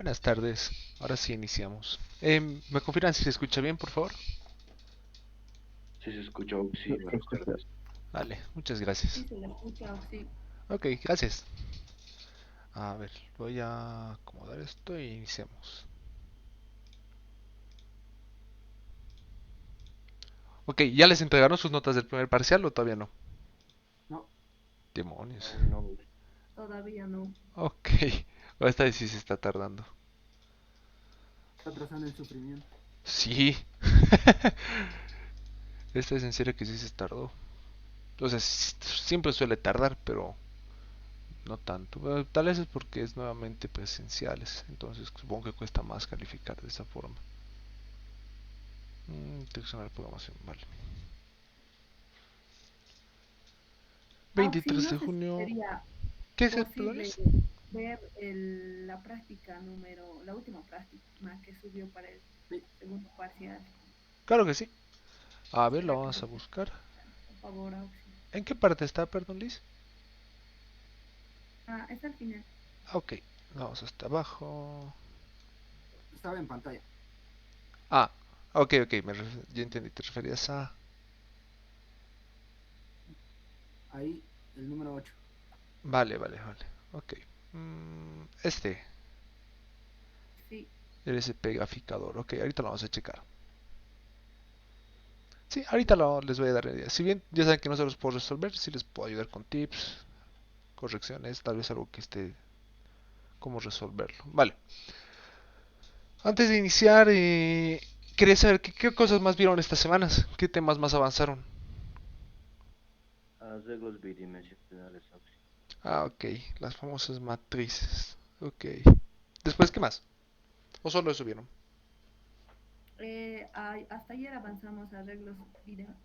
Buenas tardes. Ahora sí iniciamos. ¿Me confirman si se escucha bien, por favor? Sí, se escuchó. Sí, buenas tardes. Vale, muchas Sí, gracias. se le escucha, sí. Ok, gracias. A ver, voy a acomodar esto y iniciamos. Ok, ¿ya les entregaron sus notas del primer parcial o todavía no? No, Demonios. aún no. Todavía no. Ok, esta vez sí se está tardando. Está atrasando el sufrimiento. Sí. Esta es en serio que sí se tardó. O sea, siempre suele tardar, pero no tanto. Bueno, tal vez es porque es nuevamente presenciales, entonces supongo que cuesta más calificar de esa forma. Introducción a la programación, vale. Sí, 23 no de sé si junio. sería ¿Qué es el posible Polones? ver la práctica la última práctica que subió para el Sí, segundo parcial. Claro que sí. A ver, lo ¿Será que vamos se a puede? buscar. Por favor, Auxi. ¿En qué parte está, perdón, Liz? Es al final. Ok, vamos hasta abajo. estaba en pantalla. Ah, ok, ok, ya entendí, te referías a... Ahí, el número 8. Vale, vale, vale. Ok. Este, Sí. el SP graficador. Ok, ahorita lo vamos a checar. Sí, ahorita les voy a dar ideas. Si bien ya saben que no se los puedo resolver, sí les puedo ayudar con tips, correcciones, tal vez algo que esté cómo resolverlo. Vale. Antes de iniciar, quería saber qué cosas más vieron estas semanas, qué temas más avanzaron. Arreglos bidimensionales, Auxi. Ah, ok, las famosas matrices. Ok. Después, ¿qué más? ¿O solo eso vieron? Hasta ayer avanzamos a arreglos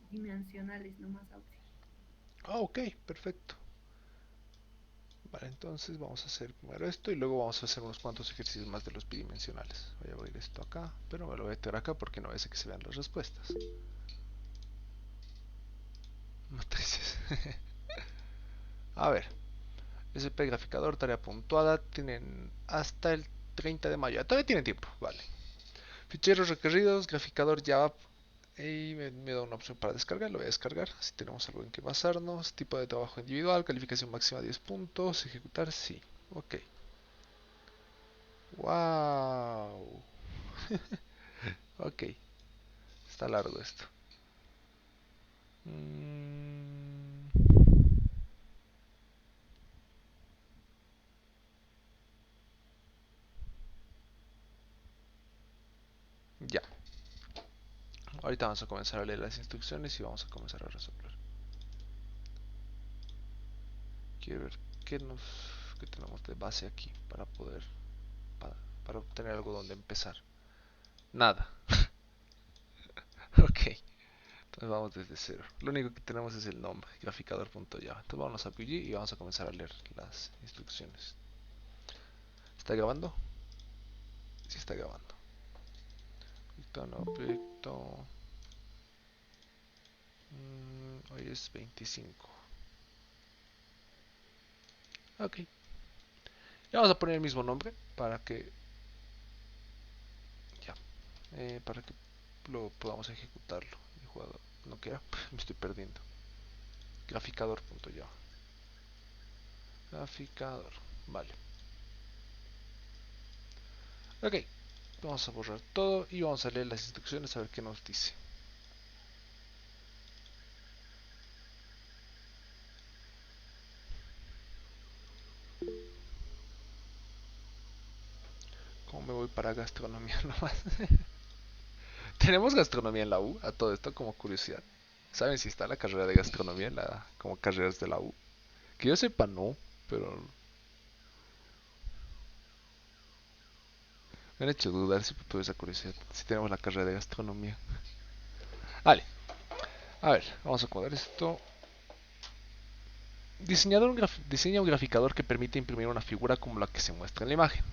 dimensionales nomás, Auxi. Ah, ok, perfecto. Vale, entonces vamos a hacer primero esto y luego vamos a hacer unos cuantos ejercicios más de los bidimensionales. Voy a abrir esto acá, pero me lo voy a meter acá porque no es que se vean las respuestas. Matrices. A ver, SP graficador, tarea puntuada, tienen hasta el 30 de mayo. Todavía tienen tiempo, vale. Ficheros requeridos, graficador Java. Y me da una opción para descargar, lo voy a descargar. Si tenemos algo en que basarnos. Tipo de trabajo individual, calificación máxima 10 puntos. Ejecutar, sí. Ok. Wow. Ok. Está largo esto. Mm, ya. Ahorita vamos a comenzar a leer las instrucciones y vamos a comenzar a resolver. Quiero ver qué, qué tenemos de base aquí para poder... Para, para obtener algo donde empezar. Nada. Ok. Entonces vamos desde cero. Lo único que tenemos es el nombre, graficador.java. Entonces vamos a PG y vamos a comenzar a leer las instrucciones. ¿Está grabando? Sí está grabando. Proyecto, no, proyecto. Hoy es 25. Ok. Le vamos a poner el mismo nombre para que... Ya. Para que lo podamos ejecutarlo. El jugador no quiera. Me estoy perdiendo. Graficador.java. Graficador. Vale. Ok. Vamos a borrar todo y vamos a leer las instrucciones a ver qué nos dice. ¿Cómo me voy para gastronomía nomás? ¿Tenemos gastronomía en la U? A todo esto como curiosidad. ¿Saben si está la carrera de gastronomía en la, como carreras de la U? Que yo sepa no, pero me han hecho dudar si tuve esa curiosidad. Si tenemos la carrera de gastronomía. Vale, a ver, vamos a acomodar esto. Diseña un graficador que permite imprimir una figura como la que se muestra en la imagen.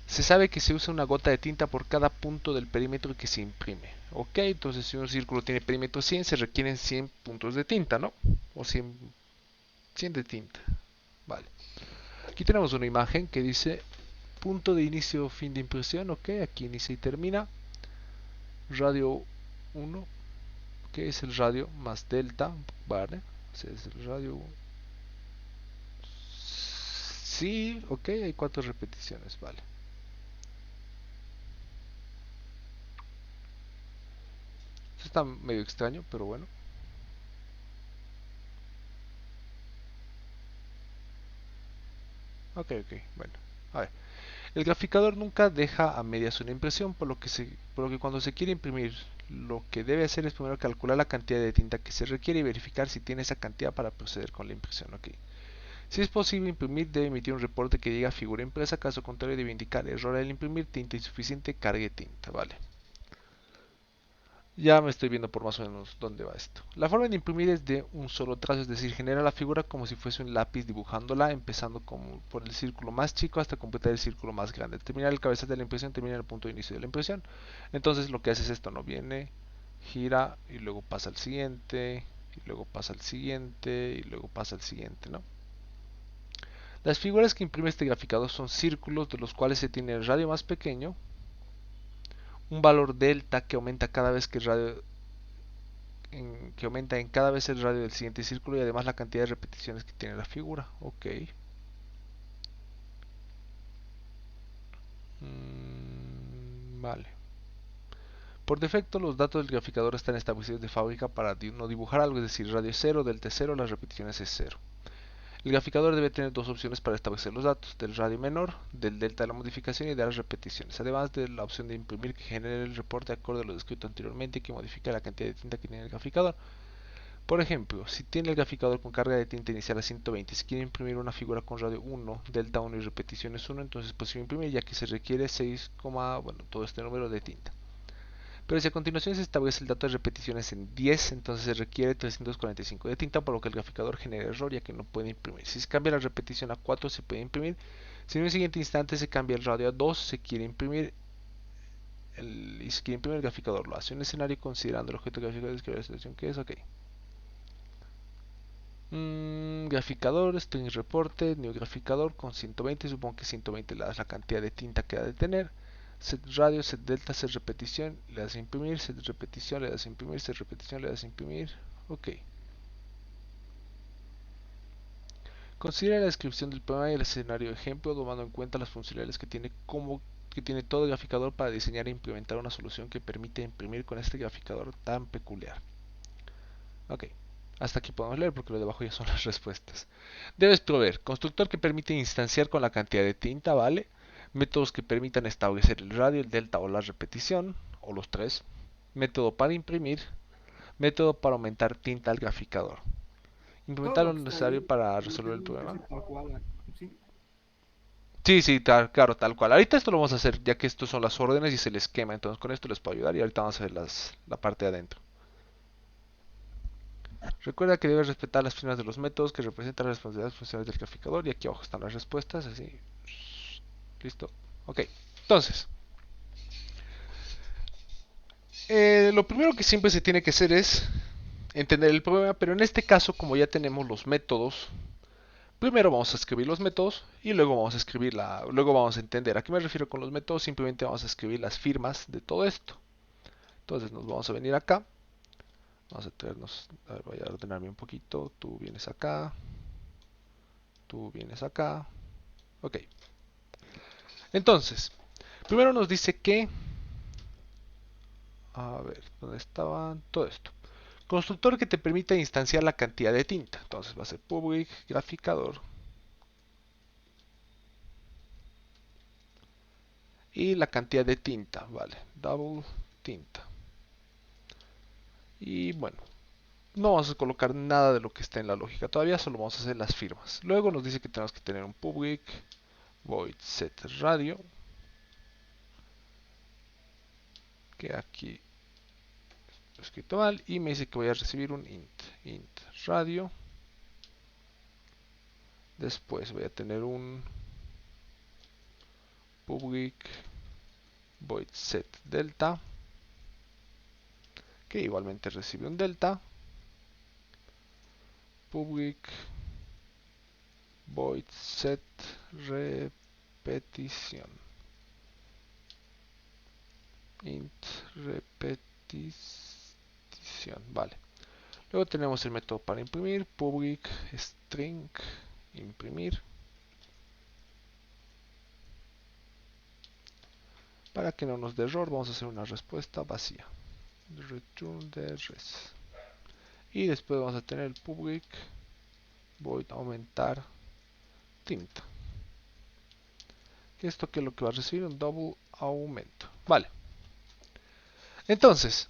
Se sabe que se usa una gota de tinta por cada punto del perímetro que se imprime. Ok, entonces si un círculo tiene perímetro 100, se requieren 100 puntos de tinta, ¿no? O 100 de tinta. Vale. Aquí tenemos una imagen que dice punto de inicio fin de impresión, ok, aquí inicia y termina. Radio 1, que es el radio más delta, vale, es el radio. Sí, ok, hay 4 repeticiones, vale. Esto está medio extraño, pero bueno. Ok, bueno. A ver. El graficador nunca deja a medias una impresión, por lo que cuando se quiere imprimir, lo que debe hacer es primero calcular la cantidad de tinta que se requiere y verificar si tiene esa cantidad para proceder con la impresión. Ok. Si es posible imprimir, debe emitir un reporte que diga figura impresa, caso contrario debe indicar error al imprimir, tinta insuficiente, cargue tinta, vale. Ya me estoy viendo por más o menos dónde va esto. La forma de imprimir es de un solo trazo, es decir, genera la figura como si fuese un lápiz dibujándola, empezando como por el círculo más chico hasta completar el círculo más grande. Al terminar el cabezal de la impresión, termina el punto de inicio de la impresión. Entonces lo que hace es esto, no viene, gira y luego pasa al siguiente, y luego pasa al siguiente, y luego pasa al siguiente, ¿no? Las figuras que imprime este graficador son círculos de los cuales se tiene el radio más pequeño, un valor delta que aumenta cada vez que el radio que aumenta en cada vez el radio del siguiente círculo y además la cantidad de repeticiones que tiene la figura. Ok. Vale. Por defecto los datos del graficador están establecidos de fábrica para no dibujar algo, es decir, radio 0, delta 0, las repeticiones es 0. El graficador debe tener dos opciones para establecer los datos, del radio menor, del delta de la modificación y de las repeticiones, además de la opción de imprimir que genere el reporte acorde a lo descrito anteriormente y que modifica la cantidad de tinta que tiene el graficador. Por ejemplo, si tiene el graficador con carga de tinta inicial a 120 y si quiere imprimir una figura con radio 1, delta 1 y repeticiones 1, entonces es posible imprimir ya que se requiere 6, bueno, todo este número de tinta. Pero si a continuación se establece el dato de repeticiones en 10, entonces se requiere 345 de tinta, por lo que el graficador genera error ya que no puede imprimir. Si se cambia la repetición a 4 se puede imprimir. Si en un siguiente instante se cambia el radio a 2, se quiere imprimir y se quiere imprimir el graficador lo hace. Un escenario considerando el objeto gráfico de describir la situación que es, ok. Graficador, string reporte, new graficador con 120, supongo que 120 le das la cantidad de tinta que ha de tener. Set radio, set delta, set repetición, le das a imprimir, set repetición, le das a imprimir, set repetición, le das a imprimir. Ok. Considera la descripción del programa y el escenario de ejemplo, tomando en cuenta las funcionalidades que tiene todo el graficador para diseñar e implementar una solución que permite imprimir con este graficador tan peculiar. Ok. Hasta aquí podemos leer porque lo de abajo ya son las respuestas. Debes proveer constructor que permite instanciar con la cantidad de tinta, ¿vale? Métodos que permitan establecer el radio, el delta o la repetición, o los tres. Método para imprimir. Método para aumentar tinta al graficador. Todo Implementar lo lo que está necesario ahí para lo resolver el tenemos que problema. hacer tal cual. Sí. Sí, claro, tal cual. Ahorita esto lo vamos a hacer ya que estos son las órdenes y es el esquema. Entonces con esto les puedo ayudar y ahorita vamos a ver la parte de adentro. Recuerda que debes respetar las firmas de los métodos que representan las responsabilidades funcionales del graficador y aquí abajo están las respuestas, así. Listo. Ok. Entonces, lo primero que siempre se tiene que hacer es entender el problema, pero en este caso, como ya tenemos los métodos, primero vamos a escribir los métodos y luego vamos a luego vamos a entender. ¿A qué me refiero con los métodos? Simplemente vamos a escribir las firmas de todo esto. Entonces nos vamos a venir acá. Vamos a traernos, a ver, voy a ordenarme un poquito. Tú vienes acá. Tú vienes acá. Ok. Entonces, primero nos dice que, a ver, ¿dónde estaba todo esto? Constructor que te permita instanciar la cantidad de tinta. Entonces va a ser public graficador. Y la cantidad de tinta, vale. Double tinta. Y bueno, no vamos a colocar nada de lo que está en la lógica todavía, solo vamos a hacer las firmas. Luego nos dice que tenemos que tener un public void set radio. Que aquí lo he escrito mal. Y me dice que voy a recibir un int radio. Después voy a tener un public void set delta, que igualmente recibe un delta. Public void set repetición. Int repetición. Vale. Luego tenemos el método para imprimir, public string imprimir. Para que no nos dé error, vamos a hacer una respuesta vacía. Return the res. Y después vamos a tener el public void aumentar tinta. Esto que es lo que va a recibir un double aumento. Vale. Entonces,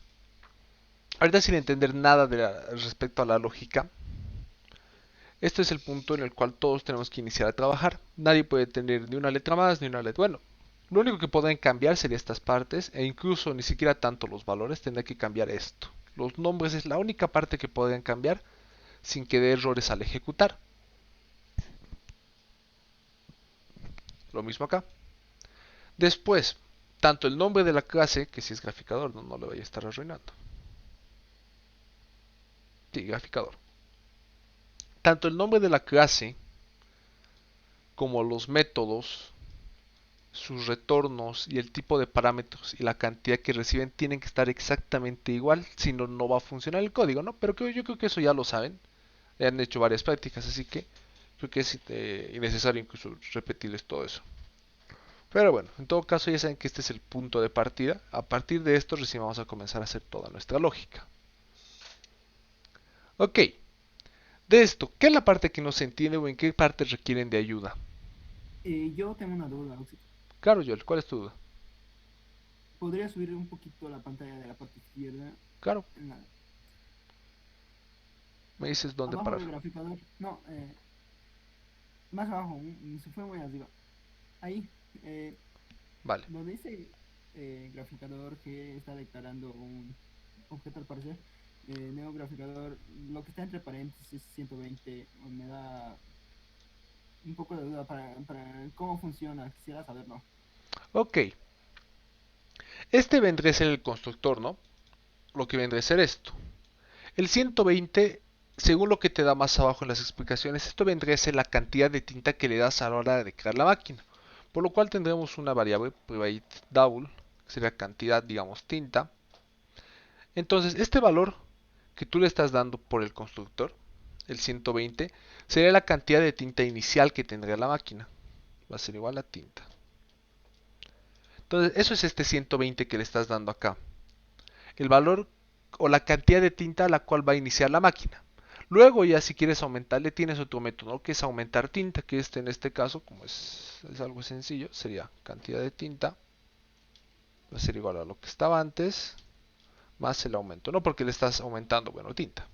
ahorita sin entender nada respecto a la lógica, este es el punto en el cual todos tenemos que iniciar a trabajar. Nadie puede tener ni una letra más ni una letra. Bueno, lo único que pueden cambiar serían estas partes e incluso ni siquiera tanto los valores, tendrá que cambiar esto. Los nombres es la única parte que podrían cambiar sin que dé errores al ejecutar. Lo mismo acá. Después, tanto el nombre de la clase, que si es graficador no le vaya a estar arruinando. Sí, graficador. Tanto el nombre de la clase como los métodos, sus retornos y el tipo de parámetros y la cantidad que reciben tienen que estar exactamente igual, si no, no va a funcionar el código, ¿no? Pero yo creo que eso ya lo saben, ya han hecho varias prácticas, así que creo que es innecesario incluso repetirles todo eso. Pero bueno, en todo caso ya saben que este es el punto de partida. A partir de esto recién vamos a comenzar a hacer toda nuestra lógica. Ok, de esto, ¿qué es la parte que no se entiende o en qué parte requieren de ayuda? Yo tengo una duda, Oxy. Claro, Joel, ¿cuál es tu duda? ¿Podría subir un poquito la pantalla de la parte izquierda? Claro, En la- me dices dónde Abajo parar. del graficador. No, más abajo, se fue muy arriba. Ahí, eh, Vale. donde dice graficador que está declarando un objeto al parecer. Neograficador, lo que está entre paréntesis 120, me da un poco de duda para cómo funciona. Quisiera saberlo. Ok, este vendría a ser el constructor, ¿no? Lo que vendría a ser esto. El 120, según lo que te da más abajo en las explicaciones, esto vendría a ser la cantidad de tinta que le das a la hora de crear la máquina. Por lo cual tendremos una variable private double, que sería cantidad, digamos, tinta. Entonces, este valor que tú le estás dando por el constructor, el 120, sería la cantidad de tinta inicial que tendría la máquina. Va a ser igual a tinta. Entonces, eso es este 120 que le estás dando acá. El valor o la cantidad de tinta a la cual va a iniciar la máquina. Luego ya si quieres aumentarle tienes otro método, ¿no? Que es aumentar tinta, que en este caso, como es algo sencillo, sería cantidad de tinta, va a ser igual a lo que estaba antes, más el aumento, ¿no? Porque le estás aumentando, bueno, tinta.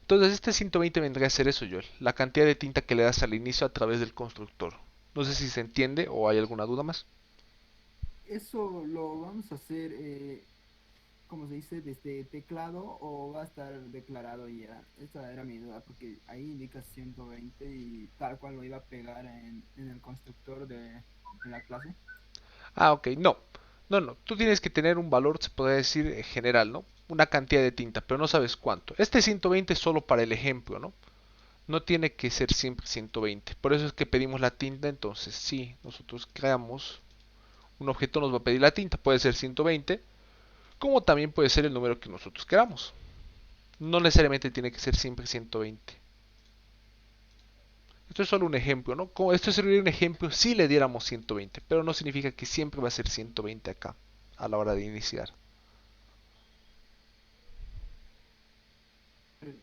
Entonces este 120 vendría a ser eso, Joel, la cantidad de tinta que le das al inicio a través del constructor. No sé si se entiende o hay alguna duda más. Eso lo vamos a hacer, ¿cómo se dice? ¿Desde teclado o va a estar declarado ya? Esa era mi duda, porque ahí indica 120 y tal cual lo iba a pegar en el constructor de la clase. Ah, ok, no. No, tú tienes que tener un valor, se podría decir general, ¿no? Una cantidad de tinta, pero no sabes cuánto. Este 120 es solo para el ejemplo, ¿no? No tiene que ser siempre 120. Por eso es que pedimos la tinta, entonces si nosotros creamos un objeto nos va a pedir la tinta. Puede ser 120, como también puede ser el número que nosotros queramos. No necesariamente tiene que ser siempre 120. Esto es solo un ejemplo, ¿no? Como esto sería un ejemplo si le diéramos 120, pero no significa que siempre va a ser 120 acá, a la hora de iniciar.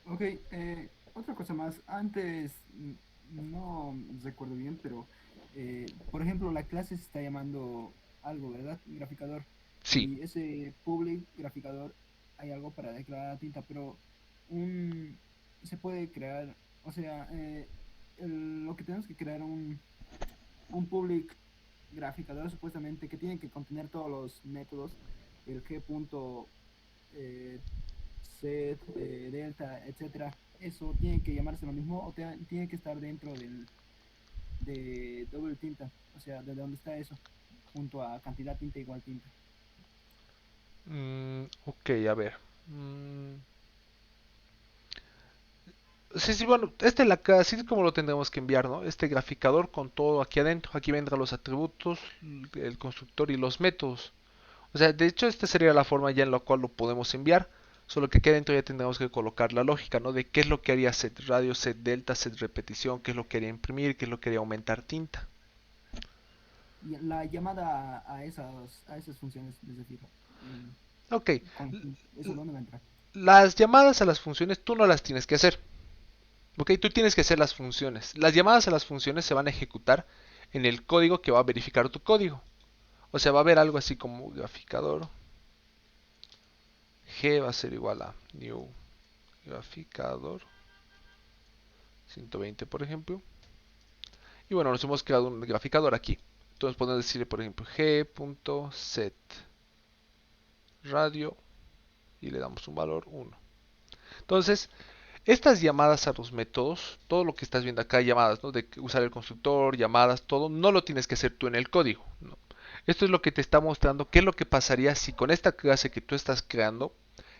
Ok, otra cosa más. Antes, no recuerdo bien, pero por ejemplo, la clase se está llamando algo, ¿verdad? Graficador. Sí. Y ese public graficador hay algo para declarar la tinta, pero un, se puede crear, o sea, lo que tenemos que crear un public graficador supuestamente que tiene que contener todos los métodos, el g punto, eh, set, delta, etcétera. Eso tiene que llamarse lo mismo o tiene que estar dentro de doble tinta, o sea, de dónde está eso, junto a cantidad tinta igual tinta. Ok, a ver. Sí, sí, bueno, así es como lo tendremos que enviar, ¿no? Este graficador con todo aquí adentro. Aquí vendrán los atributos, el constructor y los métodos. O sea, de hecho, esta sería la forma ya en la cual lo podemos enviar. Solo que aquí adentro ya tendremos que colocar la lógica, ¿no? De qué es lo que haría set radio, set delta, set repetición, qué es lo que haría imprimir, qué es lo que haría aumentar tinta. Y la llamada a esas funciones, es decir, Ok, ¿eso dónde va a entrar? las llamadas a las funciones tú no las tienes que hacer. Ok, tú tienes que hacer las funciones. Las llamadas a las funciones se van a ejecutar en el código que va a verificar tu código. O sea, va a haber algo así como graficador. G va a ser igual a new graficador 120, por ejemplo. Y bueno, nos hemos creado un graficador aquí. Entonces podemos decirle, por ejemplo, g.set radio y le damos un valor 1. Entonces, estas llamadas a los métodos, todo lo que estás viendo acá, llamadas, ¿no? De usar el constructor, llamadas, todo, no lo tienes que hacer tú en el código, ¿no? Esto es lo que te está mostrando qué es lo que pasaría si con esta clase que tú estás creando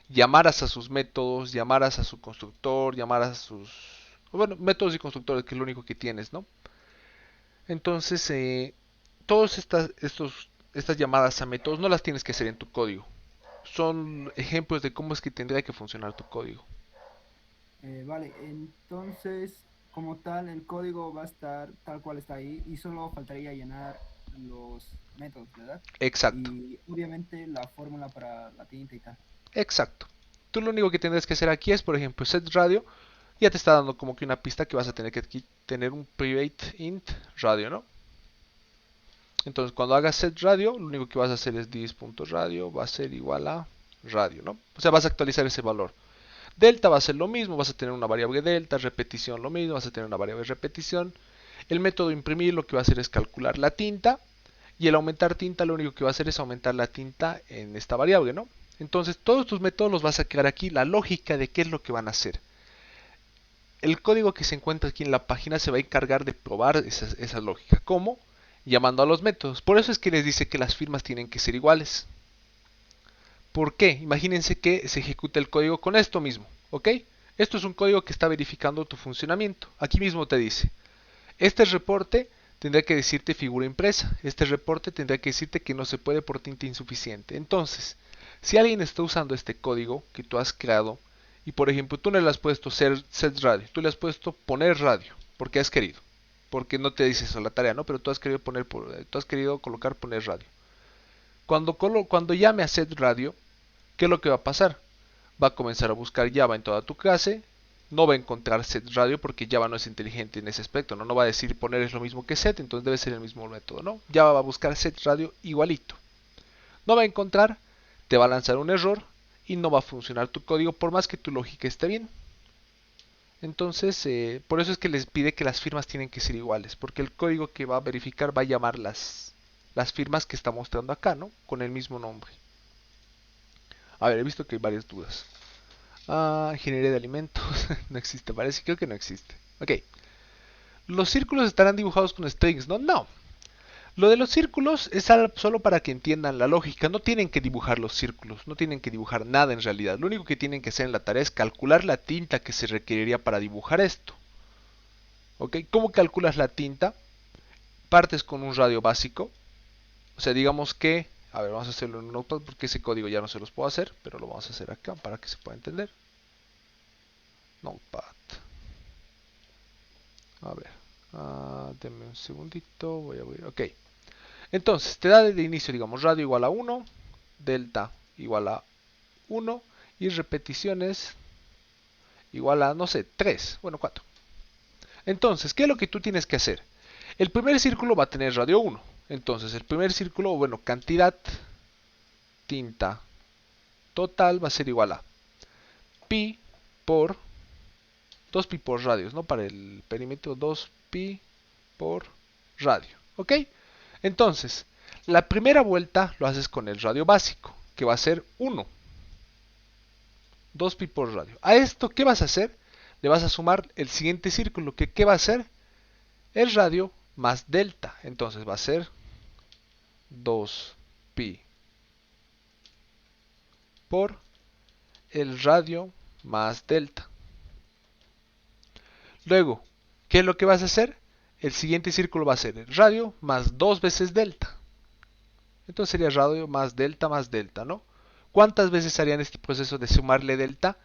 llamaras a sus métodos, llamaras a su constructor, llamaras a sus, bueno, métodos y constructores, que es lo único que tienes, ¿no? Entonces, todas estas llamadas a métodos no las tienes que hacer en tu código. Son ejemplos de cómo es que tendría que funcionar tu código. Vale, entonces, como tal, el código va a estar tal cual está ahí y solo faltaría llenar los métodos, ¿verdad? Exacto, Y obviamente la fórmula para la tinta y tal. exacto. Tú lo único que tendrás que hacer aquí es, por ejemplo, set radio. Ya te está dando como que una pista que vas a tener que aquí tener un private int radio, ¿no? Entonces, cuando hagas set radio, lo único que vas a hacer es this.radio va a ser igual a radio, ¿no? O sea, vas a actualizar ese valor. Delta va a ser lo mismo, vas a tener una variable delta, repetición lo mismo, vas a tener una variable repetición. El método imprimir lo que va a hacer es calcular la tinta y el aumentar tinta lo único que va a hacer es aumentar la tinta en esta variable, ¿no? Entonces todos tus métodos los vas a crear aquí, la lógica de qué es lo que van a hacer. El código que se encuentra aquí en la página se va a encargar de probar esa lógica. ¿Cómo? Llamando a los métodos. Por eso es que les dice que las firmas tienen que ser iguales. ¿Por qué? Imagínense que se ejecuta el código con esto mismo, ¿ok? Esto es un código que está verificando tu funcionamiento. Aquí mismo te dice, este reporte tendrá que decirte figura impresa. Este reporte tendrá que decirte que no se puede por tinta insuficiente. Entonces, si alguien está usando este código que tú has creado y por ejemplo tú no le has puesto set radio, tú le has puesto poner radio, porque has querido, porque no te dice eso la tarea, ¿no? Pero tú has querido tú has querido colocar poner radio. Cuando llame a set radio, ¿qué es lo que va a pasar? Va a comenzar a buscar Java en toda tu clase, no va a encontrar set radio porque Java no es inteligente en ese aspecto, ¿no? No va a decir poner es lo mismo que set, entonces debe ser el mismo método, ¿no? Java va a buscar set radio igualito. No va a encontrar, te va a lanzar un error y no va a funcionar tu código por más que tu lógica esté bien. Entonces, por eso es que les pide que las firmas tienen que ser iguales, porque el código que va a verificar va a llamar las firmas que está mostrando acá, ¿no? Con el mismo nombre. A ver, he visto que hay varias dudas. Ingeniería de alimentos. No existe, parece. Creo que no existe. Ok. Los círculos estarán dibujados con strings, ¿no? No. Lo de los círculos es solo para que entiendan la lógica. No tienen que dibujar los círculos. No tienen que dibujar nada en realidad. Lo único que tienen que hacer en la tarea es calcular la tinta que se requeriría para dibujar esto. ¿Ok? ¿Cómo calculas la tinta? Partes con un radio básico. O sea, digamos que... A ver, vamos a hacerlo en un Notepad porque ese código ya no se los puedo hacer. Pero lo vamos a hacer acá para que se pueda entender. Notepad. A ver, denme un segundito, voy a ver, ok. Entonces, te da de inicio, digamos, radio igual a 1, delta igual a 1 y repeticiones igual a, no sé, 3, bueno, 4. Entonces, ¿qué es lo que tú tienes que hacer? El primer círculo va a tener radio 1. Entonces, el primer círculo, bueno, cantidad tinta total va a ser igual a pi por 2pi por radios, ¿no? Para el perímetro 2pi por radio, ¿ok? Entonces, la primera vuelta lo haces con el radio básico, que va a ser 1, 2pi por radio. A esto, ¿qué vas a hacer? Le vas a sumar el siguiente círculo, que ¿qué va a ser? El radio más delta. Entonces va a ser 2pi por el radio más delta. Luego, ¿qué es lo que vas a hacer? El siguiente círculo va a ser el radio más 2 veces delta. Entonces sería radio más delta, ¿no? ¿Cuántas veces harían este proceso de sumarle delta?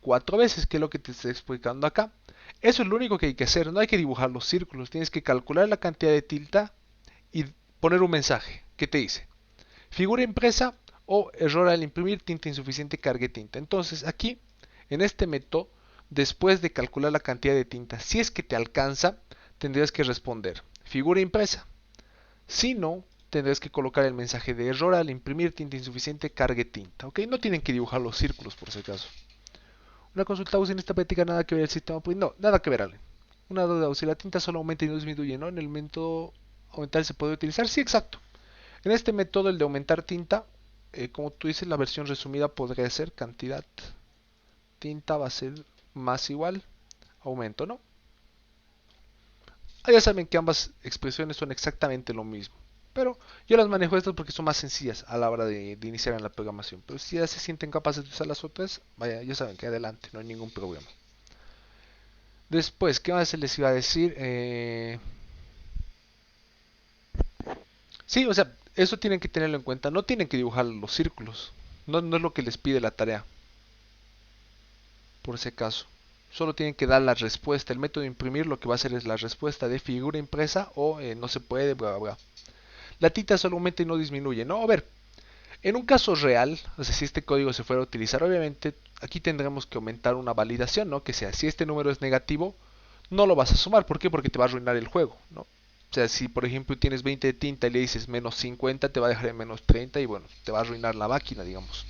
4 veces, que es lo que te estoy explicando acá. Eso es lo único que hay que hacer, no hay que dibujar los círculos, tienes que calcular la cantidad de tilta y poner un mensaje que te dice figura impresa o error al imprimir tinta insuficiente, cargue tinta. Entonces aquí, en este método, después de calcular la cantidad de tinta, si es que te alcanza, tendrías que responder figura impresa. Si no, tendrás que colocar el mensaje de error al imprimir tinta insuficiente, cargue tinta. ¿Ok? No tienen que dibujar los círculos por si acaso. Una consulta en esta práctica nada que ver el sistema. Pues no, nada que ver, Ale. Una duda, si la tinta solo aumenta y no disminuye, ¿no? En el método aumentar se puede utilizar. Sí, exacto. En este método, el de aumentar tinta, como tú dices, la versión resumida podría ser cantidad tinta va a ser más igual aumento, ¿no? Ya saben que ambas expresiones son exactamente lo mismo. Pero yo las manejo estas porque son más sencillas a la hora de iniciar en la programación. Pero si ya se sienten capaces de usar las otras, vaya, ya saben que adelante, no hay ningún problema. Después, ¿qué más se les iba a decir? Sí, o sea, eso tienen que tenerlo en cuenta. No tienen que dibujar los círculos. No, no es lo que les pide la tarea, por ese caso. Solo tienen que dar la respuesta. El método de imprimir lo que va a hacer es la respuesta de figura impresa o no se puede, bla, bla, bla. La tinta solo aumenta y no disminuye. No, a ver, en un caso real, o sea, si este código se fuera a utilizar, obviamente aquí tendremos que aumentar una validación, ¿no? Que sea, si este número es negativo, no lo vas a sumar. ¿Por qué? Porque te va a arruinar el juego, ¿no? O sea, si por ejemplo tienes 20 de tinta y le dices menos 50, te va a dejar en menos 30 y bueno, te va a arruinar la máquina, digamos.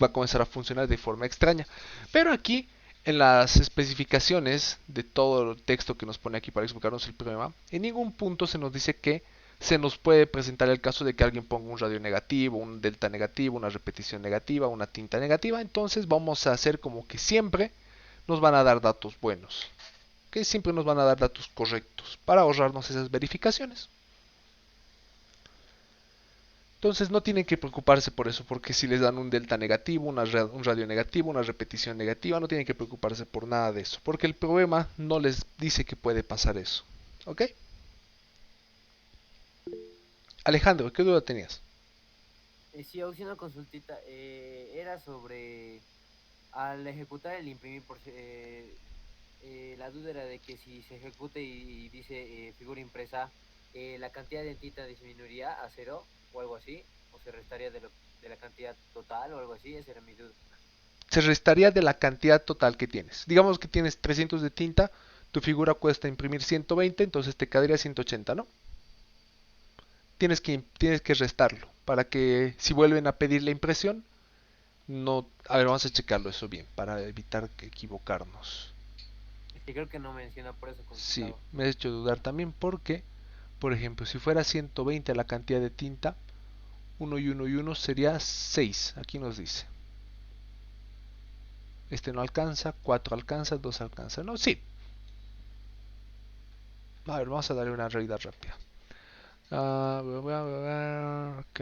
Va a comenzar a funcionar de forma extraña. Pero aquí, en las especificaciones de todo el texto que nos pone aquí para explicarnos el problema, en ningún punto se nos dice que se nos puede presentar el caso de que alguien ponga un radio negativo, un delta negativo, una repetición negativa, una tinta negativa. Entonces vamos a hacer como que siempre nos van a dar datos buenos, que siempre nos van a dar datos correctos para ahorrarnos esas verificaciones. Entonces no tienen que preocuparse por eso, porque si les dan un delta negativo, un radio negativo, una repetición negativa, no tienen que preocuparse por nada de eso, porque el problema no les dice que puede pasar eso. ¿Ok? Alejandro, ¿qué duda tenías? Sí, hago una consultita. Era sobre al ejecutar el imprimir, la duda era de que si se ejecuta y dice figura impresa, la cantidad de tinta disminuiría a cero o algo así, o se restaría de la cantidad total o algo así, esa era mi duda. Se restaría de la cantidad total que tienes. Digamos que tienes 300 de tinta, tu figura cuesta imprimir 120, entonces te quedaría 180, ¿no? Tienes que restarlo para que si vuelven a pedir la impresión, no... A ver, vamos a checarlo eso bien para evitar equivocarnos. Es que creo que no menciona, por eso Sí, consultaba. me ha hecho dudar también porque, por ejemplo, si fuera 120 la cantidad de tinta, 1 y 1 y 1 sería 6. Aquí nos dice. Este no alcanza, 4 alcanza, 2 alcanza. No, sí. A ver, vamos a darle una realidad rápida. Ok.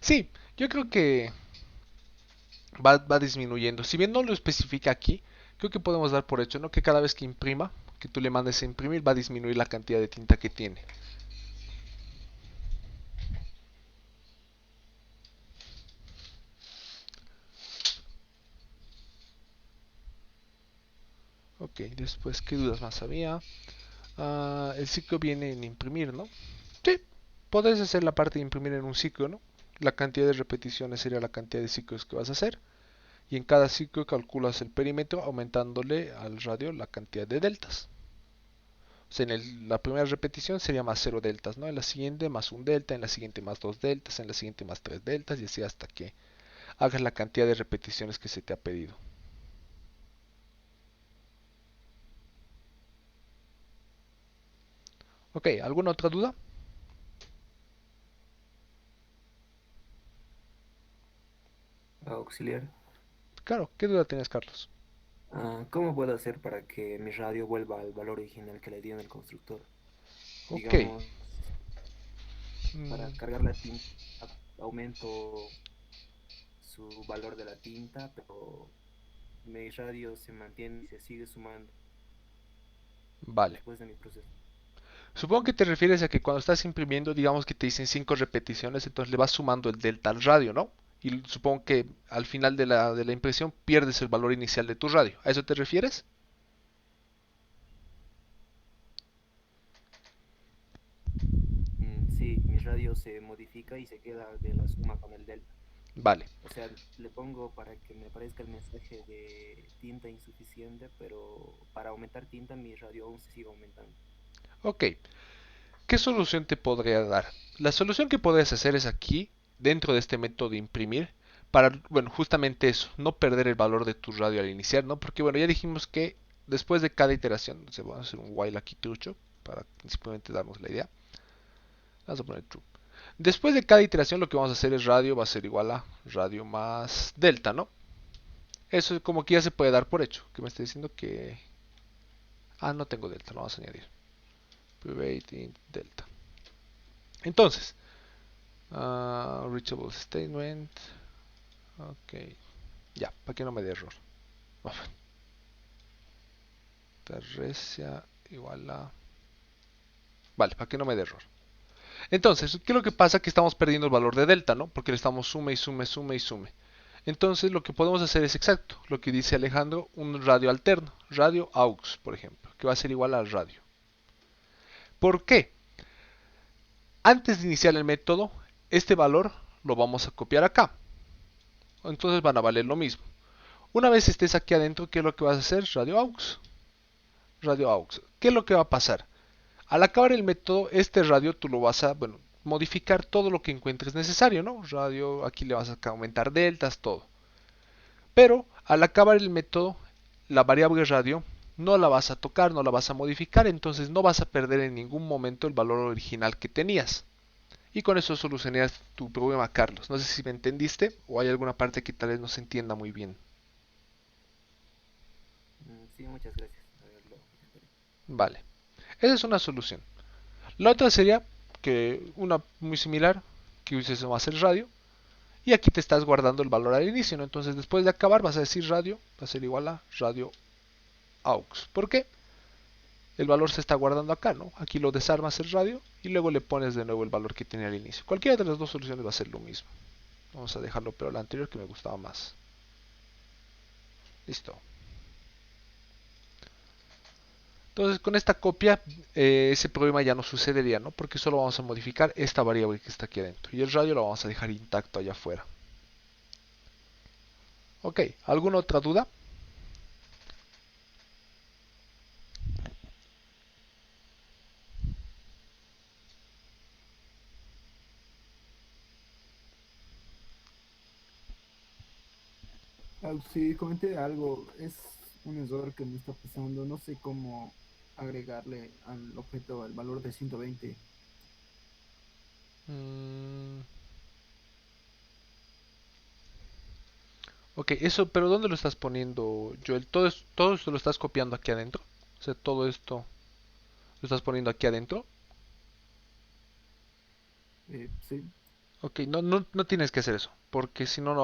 Sí, yo creo que va disminuyendo. Si bien no lo especifica aquí, creo que podemos dar por hecho, ¿no? Que cada vez que imprima, que tú le mandes a imprimir, va a disminuir la cantidad de tinta que tiene. Ok, después, ¿qué dudas más había? El ciclo viene en imprimir, ¿no? Sí, puedes hacer la parte de imprimir en un ciclo, ¿no? La cantidad de repeticiones sería la cantidad de ciclos que vas a hacer. Y en cada ciclo calculas el perímetro aumentándole al radio la cantidad de deltas. O sea, la primera repetición sería más 0 deltas, ¿no? En la siguiente más un delta, en la siguiente más 2 deltas, en la siguiente más 3 deltas y así hasta que hagas la cantidad de repeticiones que se te ha pedido. Ok, ¿alguna otra duda? Auxiliar. Claro, ¿qué duda tienes, Carlos? ¿Cómo puedo hacer para que mi radio vuelva al valor original que le dio en el constructor? Ok. Digamos, para Mm, cargar la tinta, aumento su valor de la tinta, pero mi radio se mantiene y se sigue sumando vale. después de mi proceso. Supongo que te refieres a que cuando estás imprimiendo, digamos que te dicen 5 repeticiones, entonces le vas sumando el delta al radio, ¿no? Y supongo que al final de la impresión pierdes el valor inicial de tu radio. ¿A eso te refieres? Sí, mi radio se modifica y se queda de la suma con el delta. Vale. O sea, le pongo para que me aparezca el mensaje de tinta insuficiente, pero para aumentar tinta mi radio aún se sigue aumentando. Ok. ¿Qué solución te podría dar? La solución que podrías hacer es aquí, dentro de este método de imprimir, para, bueno, justamente eso, no perder el valor de tu radio al iniciar, ¿no? Porque, bueno, ya dijimos que después de cada iteración, se va a hacer un while aquí trucho, para simplemente darnos la idea. Vamos a poner true. Después de cada iteración lo que vamos a hacer es radio va a ser igual a radio más delta, ¿no? Eso como que ya se puede dar por hecho, que me está diciendo que... Ah, no tengo delta, lo vamos a añadir. Private int delta. Entonces, reachable statement. Ok. Ya, para que no me dé error. Terresia igual a... Vale, para que no me dé error. Entonces, ¿qué es lo que pasa? Que estamos perdiendo el valor de delta, ¿no? Porque le estamos sume y sume, sume y sume. Entonces, lo que podemos hacer es exacto, lo que dice Alejandro, un radio alterno, radio aux, por ejemplo, que va a ser igual al radio. ¿Por qué? Antes de iniciar el método, este valor lo vamos a copiar acá. Entonces van a valer lo mismo. Una vez estés aquí adentro, ¿qué es lo que vas a hacer? Radio aux. Radio aux. ¿Qué es lo que va a pasar? Al acabar el método, este radio tú lo vas a, bueno, modificar todo lo que encuentres necesario, ¿no? Radio, aquí le vas a aumentar deltas, todo. Pero al acabar el método, la variable radio no la vas a tocar, no la vas a modificar, entonces no vas a perder en ningún momento el valor original que tenías. Y con eso solucionarías tu problema, Carlos. No sé si me entendiste o hay alguna parte que tal vez no se entienda muy bien. Sí, muchas gracias. A ver, lo intentaré. Vale. Esa es una solución. La otra sería que una muy similar, que uses va a ser radio. Y aquí te estás guardando el valor al inicio, ¿no? Entonces después de acabar vas a decir radio, va a ser igual a radio aux. ¿Por qué? El valor se está guardando acá, ¿no? Aquí lo desarmas el radio y luego le pones de nuevo el valor que tenía al inicio. Cualquiera de las dos soluciones va a ser lo mismo. Vamos a dejarlo pero la anterior que me gustaba más. Listo. Entonces con esta copia ese problema ya no sucedería, ¿no? Porque solo vamos a modificar esta variable que está aquí adentro. Y el radio lo vamos a dejar intacto allá afuera. Ok, ¿alguna otra duda? Sí, comenté algo. Es un error que me está pasando. No sé cómo agregarle al objeto el valor de 120. Mm, ok, eso, pero ¿dónde lo estás poniendo, Joel? ¿Todo esto lo estás copiando aquí adentro? O sea, todo esto lo estás poniendo aquí adentro. Sí. Ok, no tienes que hacer eso, porque si no,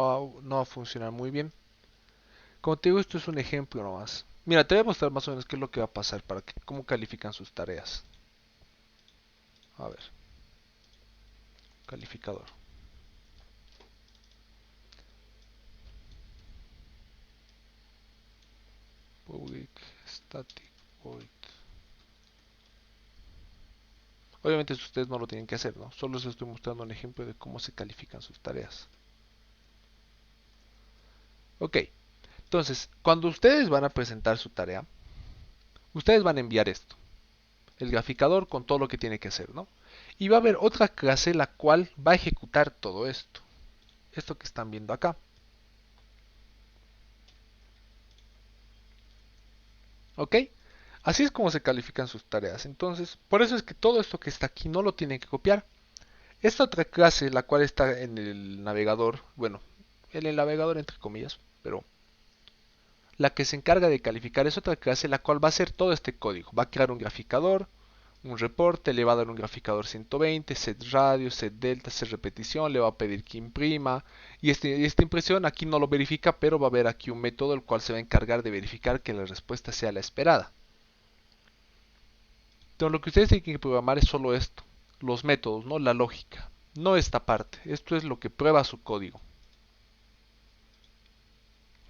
no va a funcionar muy bien. Como te digo, esto es un ejemplo nomás. Mira, te voy a mostrar más o menos qué es lo que va a pasar para que, cómo califican sus tareas. A ver, calificador. Public static void. Obviamente ustedes no lo tienen que hacer, ¿no? Solo les estoy mostrando un ejemplo de cómo se califican sus tareas. Ok, entonces, cuando ustedes van a presentar su tarea, ustedes van a enviar esto. El graficador con todo lo que tiene que hacer, ¿no? Y va a haber otra clase la cual va a ejecutar todo esto. Esto que están viendo acá. ¿Ok? Así es como se califican sus tareas. Entonces, por eso es que todo esto que está aquí no lo tienen que copiar. Esta otra clase, la cual está en el navegador, bueno, en el navegador entre comillas, pero la que se encarga de calificar es otra clase, la cual va a hacer todo este código. Va a crear un graficador, un reporte, le va a dar un graficador 120, set radio, set delta, set repetición, le va a pedir que imprima. Y esta impresión aquí no lo verifica, pero va a haber aquí un método el cual se va a encargar de verificar que la respuesta sea la esperada. Entonces lo que ustedes tienen que programar es solo esto, los métodos, ¿no? La lógica, no esta parte. Esto es lo que prueba su código,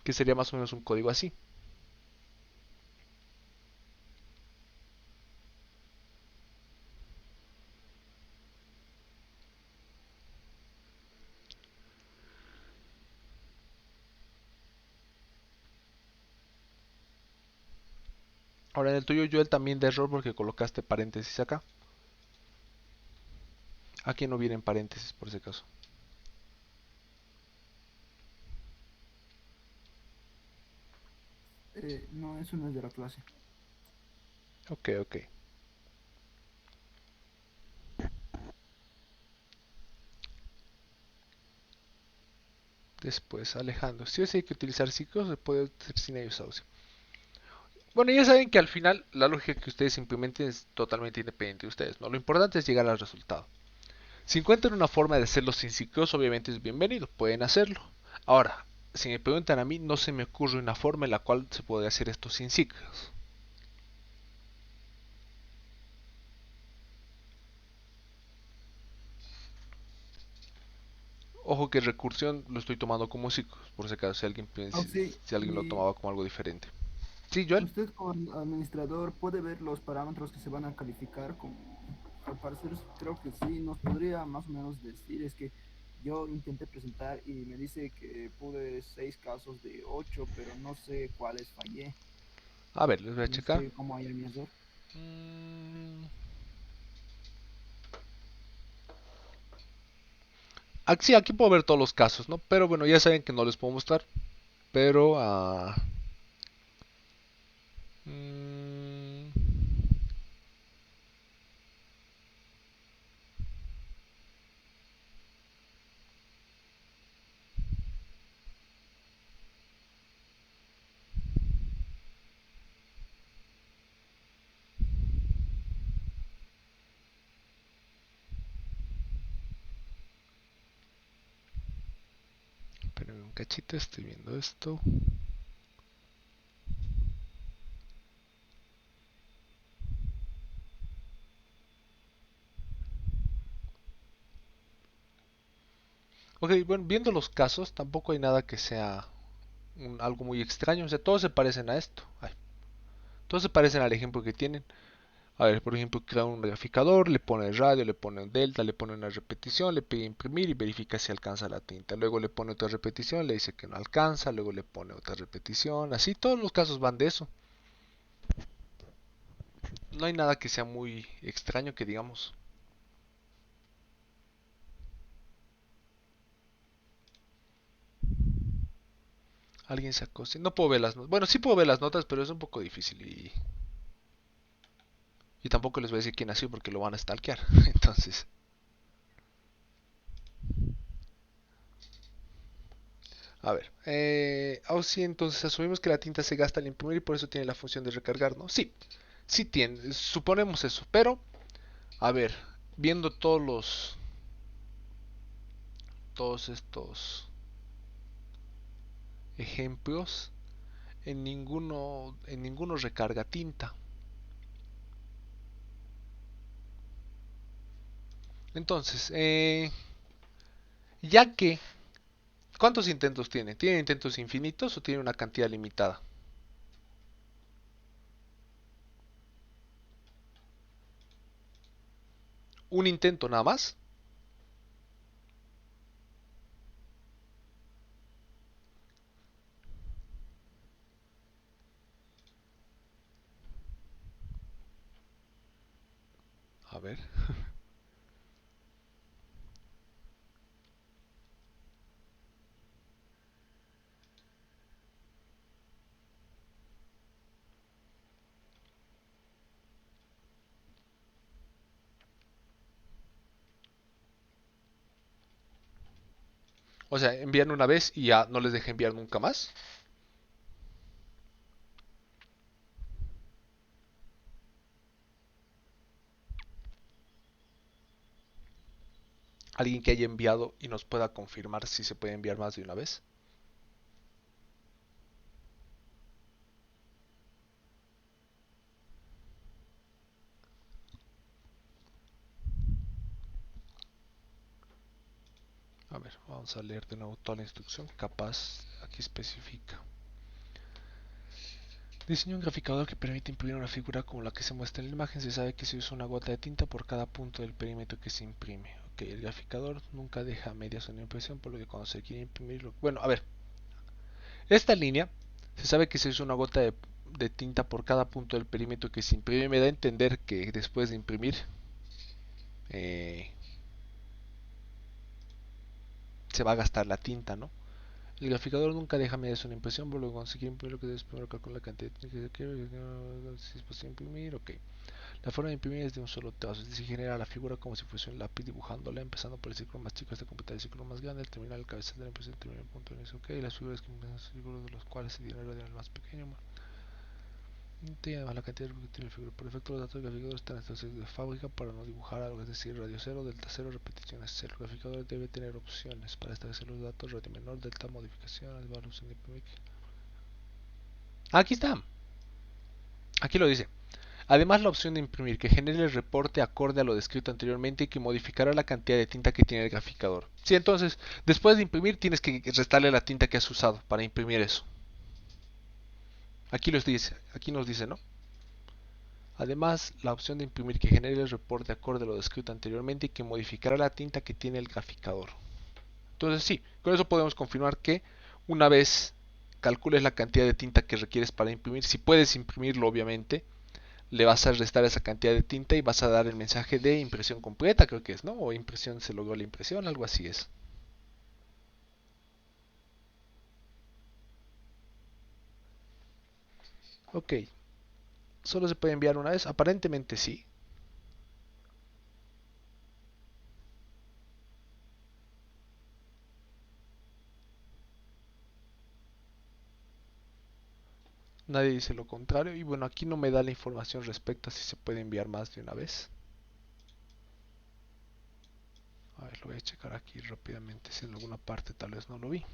que sería más o menos un código así. Ahora en el tuyo, Joel, también da error porque colocaste paréntesis acá. Aquí no vienen paréntesis por si acaso. No, eso no es de la clase. Ok, ok. Después, Alejandro. Si hay que utilizar ciclos, se puede hacer sin ellos auxilio. Bueno, ya saben que al final la lógica que ustedes implementen es totalmente independiente de ustedes, ¿no? Lo importante es llegar al resultado. Si encuentran una forma de hacerlo sin ciclos, obviamente es bienvenido, pueden hacerlo. Ahora, si me preguntan a mí, no se me ocurre una forma en la cual se puede hacer esto sin ciclos. Ojo que recursión lo estoy tomando como ciclos, por si acaso, Sí, si alguien lo y tomaba como algo diferente. Sí, Joel. usted como administrador puede ver los parámetros que se van a calificar. Al parecer creo que sí, nos podría más o menos decir, es que yo intenté presentar y me dice que pude 6 casos de 8, pero no sé cuáles fallé. A ver, les voy a No checar. sé cómo haya mi error. Sí, aquí puedo ver todos los casos, ¿no? Pero bueno, ya saben que no les puedo mostrar. Pero, mm, espérenme un cachito, estoy viendo esto. Ok, bueno, viendo los casos, tampoco hay nada que sea algo muy extraño. O sea, todos se parecen a esto. Ay, todos se parecen al ejemplo que tienen. A ver, por ejemplo, crea un graficador, le pone el radio, le pone un delta, le pone una repetición, le pide imprimir y verifica si alcanza la tinta. Luego le pone otra repetición, le dice que no alcanza, luego le pone otra repetición. Así todos los casos van de eso. No hay nada que sea muy extraño que digamos. Alguien sacó. No puedo ver las notas. Bueno, sí puedo ver las notas, pero es un poco difícil y tampoco les voy a decir quién nació porque lo van a stalkear. Entonces, a ver. Sí, entonces asumimos que la tinta se gasta al imprimir y por eso tiene la función de recargar, ¿no? Sí, sí tiene. Suponemos eso, pero, a ver, viendo todos estos ejemplos, en ninguno recarga tinta. Entonces, ya que, ¿cuántos intentos tiene? ¿Tiene intentos infinitos o tiene una cantidad limitada? ¿Un intento nada más? A ver. O sea, envían una vez y ya no les deja enviar nunca más. alguien que haya enviado y nos pueda confirmar si se puede enviar más de una vez. A ver, vamos a leer de nuevo toda la instrucción. Capaz aquí especifica. Diseño un graficador que permite imprimir una figura como la que se muestra en la imagen. Se sabe que se usa una gota de tinta por cada punto del perímetro que se imprime. Ok, el graficador nunca deja medias una impresión, por lo que cuando se quiere imprimirlo... Bueno, a ver. Esta línea, se sabe que se usa una gota de tinta por cada punto del perímetro que se imprime. Me da a entender que después de imprimir... se va a gastar la tinta, ¿no? El graficador nunca deja medias una impresión, por lo que conseguir imprimir lo que debes primero calcular la cantidad de tinta que quiero, si es posible imprimir, ok. La forma de imprimir es de un solo trazo, es decir, genera la figura como si fuese un lápiz dibujándola, empezando por el círculo más chico hasta completar el círculo más grande, al terminar el cabezal de la impresión termina el punto de inicio, ok. Las figuras que empiezan los círculos de los cuales se dirá el radial más pequeño, además la cantidad de que tiene la figura. Por defecto los datos del graficador están establecidos de fábrica para no dibujar algo, es decir, radio 0, delta 0, repeticiones 0. El graficador debe tener opciones para establecer los datos, radio menor, delta, modificaciones, evaluación de imprimir. Aquí está. Aquí lo dice. Además, la opción de imprimir que genere el reporte acorde a lo descrito anteriormente y que modificará la cantidad de tinta que tiene el graficador. Sí, entonces, después de imprimir tienes que restarle la tinta que has usado para imprimir eso. Aquí nos dice, ¿no? Además, la opción de imprimir que genere el reporte acorde a lo descrito anteriormente y que modificará la tinta que tiene el graficador. Entonces sí, con eso podemos confirmar que una vez calcules la cantidad de tinta que requieres para imprimir, si puedes imprimirlo obviamente, le vas a restar esa cantidad de tinta y vas a dar el mensaje de impresión completa, creo que es, ¿no? O impresión, se logró la impresión, algo así es. Ok, solo se puede enviar una vez, aparentemente sí. Nadie dice lo contrario y bueno, aquí no me da la información respecto a si se puede enviar más de una vez. A ver, lo voy a checar aquí rápidamente si en alguna parte tal vez no lo vi.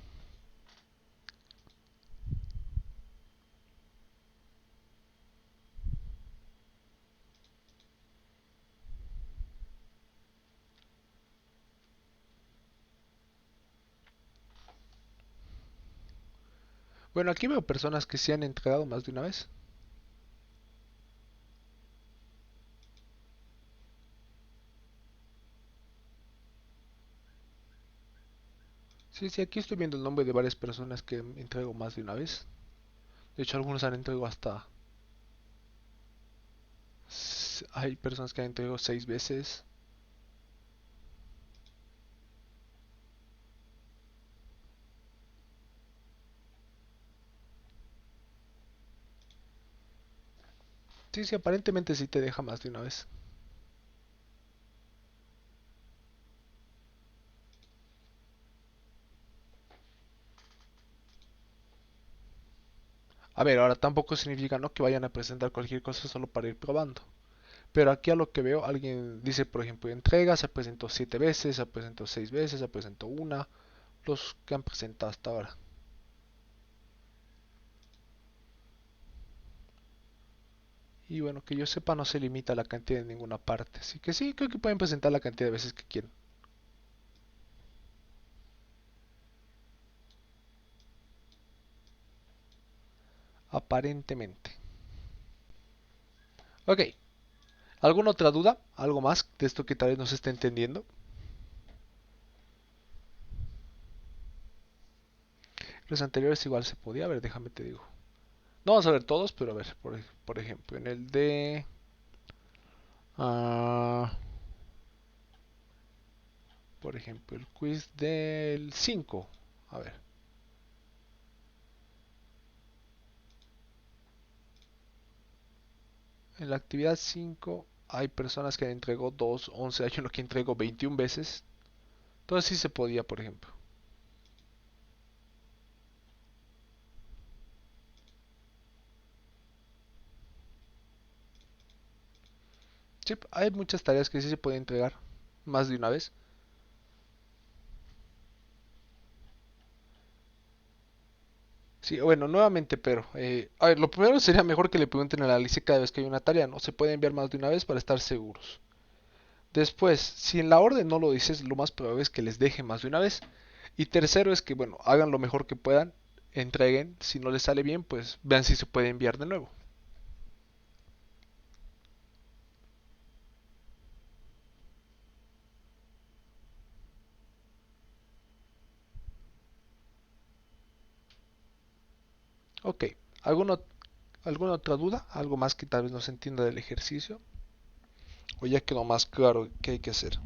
Bueno, aquí veo personas que se han entregado más de una vez. Sí, sí, aquí estoy viendo el nombre de varias personas que entrego más de una vez. De hecho, algunos han entregado hasta... Hay personas que han entregado 6 veces. Sí, sí, aparentemente sí te deja más de una vez. A ver, ahora tampoco significa no que vayan a presentar cualquier cosa solo para ir probando. Pero aquí a lo que veo, alguien dice, por ejemplo, entrega, se presentó 7 veces, se presentó 6 veces, se presentó una, los que han presentado hasta ahora. Y bueno, que yo sepa no se limita la cantidad en ninguna parte. Así que sí, creo que pueden presentar la cantidad de veces que quieran. Aparentemente. Ok. ¿Alguna otra duda? ¿Algo más de esto que tal vez no se esté entendiendo? Los anteriores igual se podía. A ver, déjame te digo. No vamos a ver todos, pero a ver, por ejemplo, en el de... por ejemplo, el quiz del 5. A ver. En la actividad 5 hay personas que entregó 2, 11, hay uno que entregó 21 veces. Entonces sí se podía, por ejemplo. Sí, hay muchas tareas que sí se pueden entregar más de una vez. Sí, bueno, nuevamente, pero a ver, lo primero sería mejor que le pregunten a la Alicia cada vez que hay una tarea, ¿no? Se puede enviar más de una vez para estar seguros. Después, si en la orden no lo dices, lo más probable es que les deje más de una vez. Y tercero es que, bueno, hagan lo mejor que puedan, entreguen, si no les sale bien, pues vean si se puede enviar de nuevo. Ok, ¿alguna, alguna otra duda? ¿Algo más que tal vez no se entienda del ejercicio? ¿O ya quedó más claro qué hay que hacer?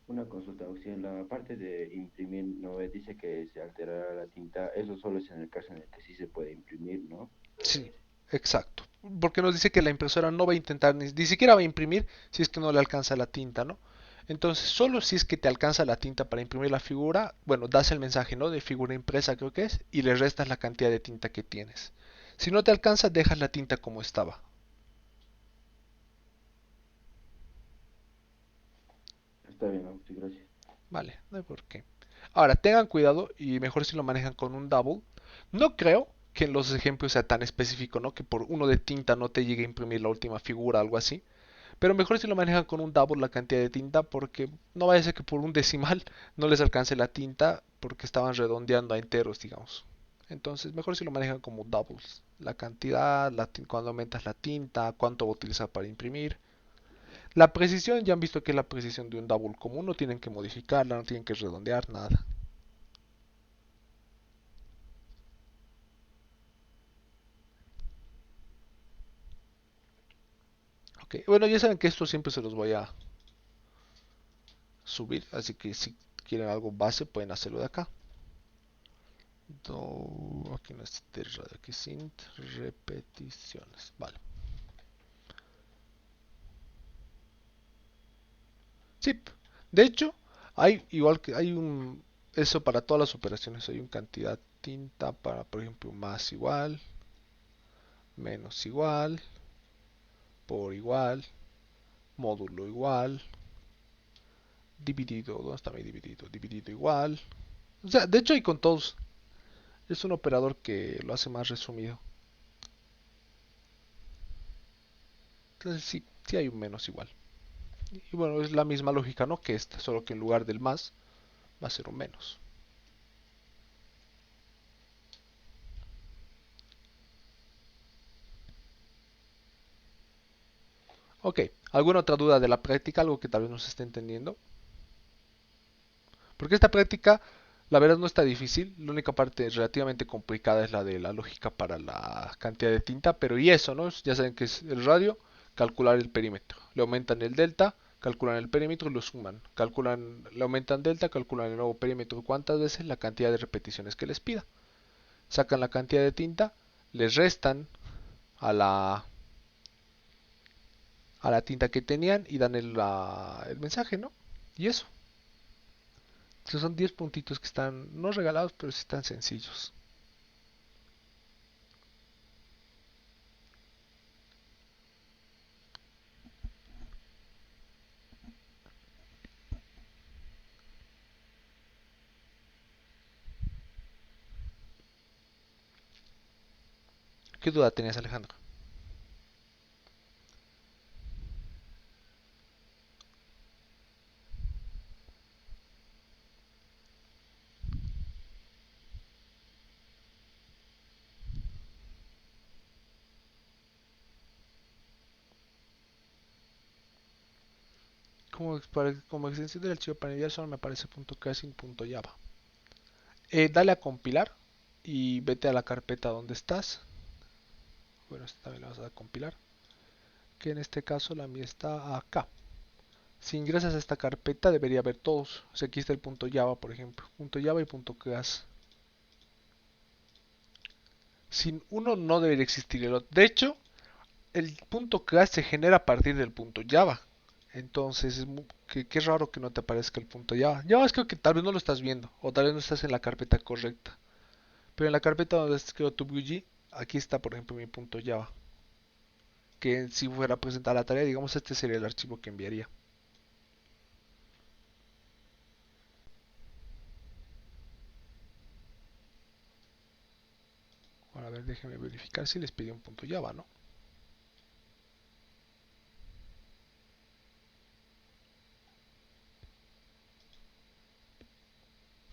Una consulta, o sea, en la parte de imprimir, no dice que se alterará la tinta, eso solo es en el caso en el que sí se puede imprimir, ¿no? Sí, exacto. Porque nos dice que la impresora no va a intentar, ni siquiera va a imprimir si es que no le alcanza la tinta, ¿no? Entonces, solo si es que te alcanza la tinta para imprimir la figura, bueno, das el mensaje, ¿no? De figura impresa creo que es, y le restas la cantidad de tinta que tienes. Si no te alcanza, dejas la tinta como estaba. Está bien, Augusto, gracias. Vale, no hay por qué. Ahora, tengan cuidado y mejor si lo manejan con un double. No creo que en los ejemplos sea tan específico, ¿no? Que por uno de tinta no te llegue a imprimir la última figura o algo así. Pero mejor si lo manejan con un double la cantidad de tinta porque no vaya a ser que por un decimal no les alcance la tinta porque estaban redondeando a enteros, digamos. Entonces, mejor si lo manejan como doubles. La cantidad, cuando aumentas la tinta, cuánto va a utilizar para imprimir. La precisión, ya han visto que es la precisión de un double común, no tienen que modificarla, no tienen que redondear nada. Ok, bueno, ya saben que esto siempre se los voy a subir, así que si quieren algo base pueden hacerlo de acá. Aquí no es de radio, aquí sin repeticiones, vale. Sí, de hecho, hay igual que hay un eso para todas las operaciones, hay una cantidad tinta para, por ejemplo, más igual, menos igual, por igual, módulo igual, dividido, ¿dónde está mi dividido? Dividido igual. O sea, de hecho hay con todos. Es un operador que lo hace más resumido. Entonces sí, sí hay un menos igual. Y bueno, es la misma lógica, ¿no? Que esta, solo que en lugar del más va a ser un menos. Ok, ¿alguna otra duda de la práctica? Algo que tal vez no se esté entendiendo. Porque esta práctica, la verdad no está difícil. La única parte relativamente complicada es la de la lógica para la cantidad de tinta. Pero y eso, ¿no? Ya saben que es el radio, calcular el perímetro. Le aumentan el delta, calculan el perímetro y lo suman. Calculan, le aumentan delta, calculan el nuevo perímetro. ¿Cuántas veces? La cantidad de repeticiones que les pida. Sacan la cantidad de tinta, les restan a la tinta que tenían y dan el mensaje, ¿no? Y eso. Entonces son 10 puntitos que están, no regalados, pero sí están sencillos. ¿Qué duda tenías, Alejandro? Como extensión del archivo para enviar solo me aparece .casing.java. Dale a compilar y vete a la carpeta donde estás. Bueno, esta también la vas a compilar. Que en este caso la mía está acá. Si ingresas a esta carpeta debería haber todos. O sea, aquí está el .java, por ejemplo. .java y .cas. Sin uno no debería existir el otro. De hecho, el .cas se genera a partir del .java. Entonces, qué raro que no te aparezca el .java. Ya es que tal vez no lo estás viendo. O tal vez no estás en la carpeta correcta. Pero en la carpeta donde escribo tu BUG, aquí está, por ejemplo, mi .java. que si fuera a presentar la tarea, digamos, este sería el archivo que enviaría. Ahora, a ver, déjenme verificar si les pidió un punto Java, ¿no?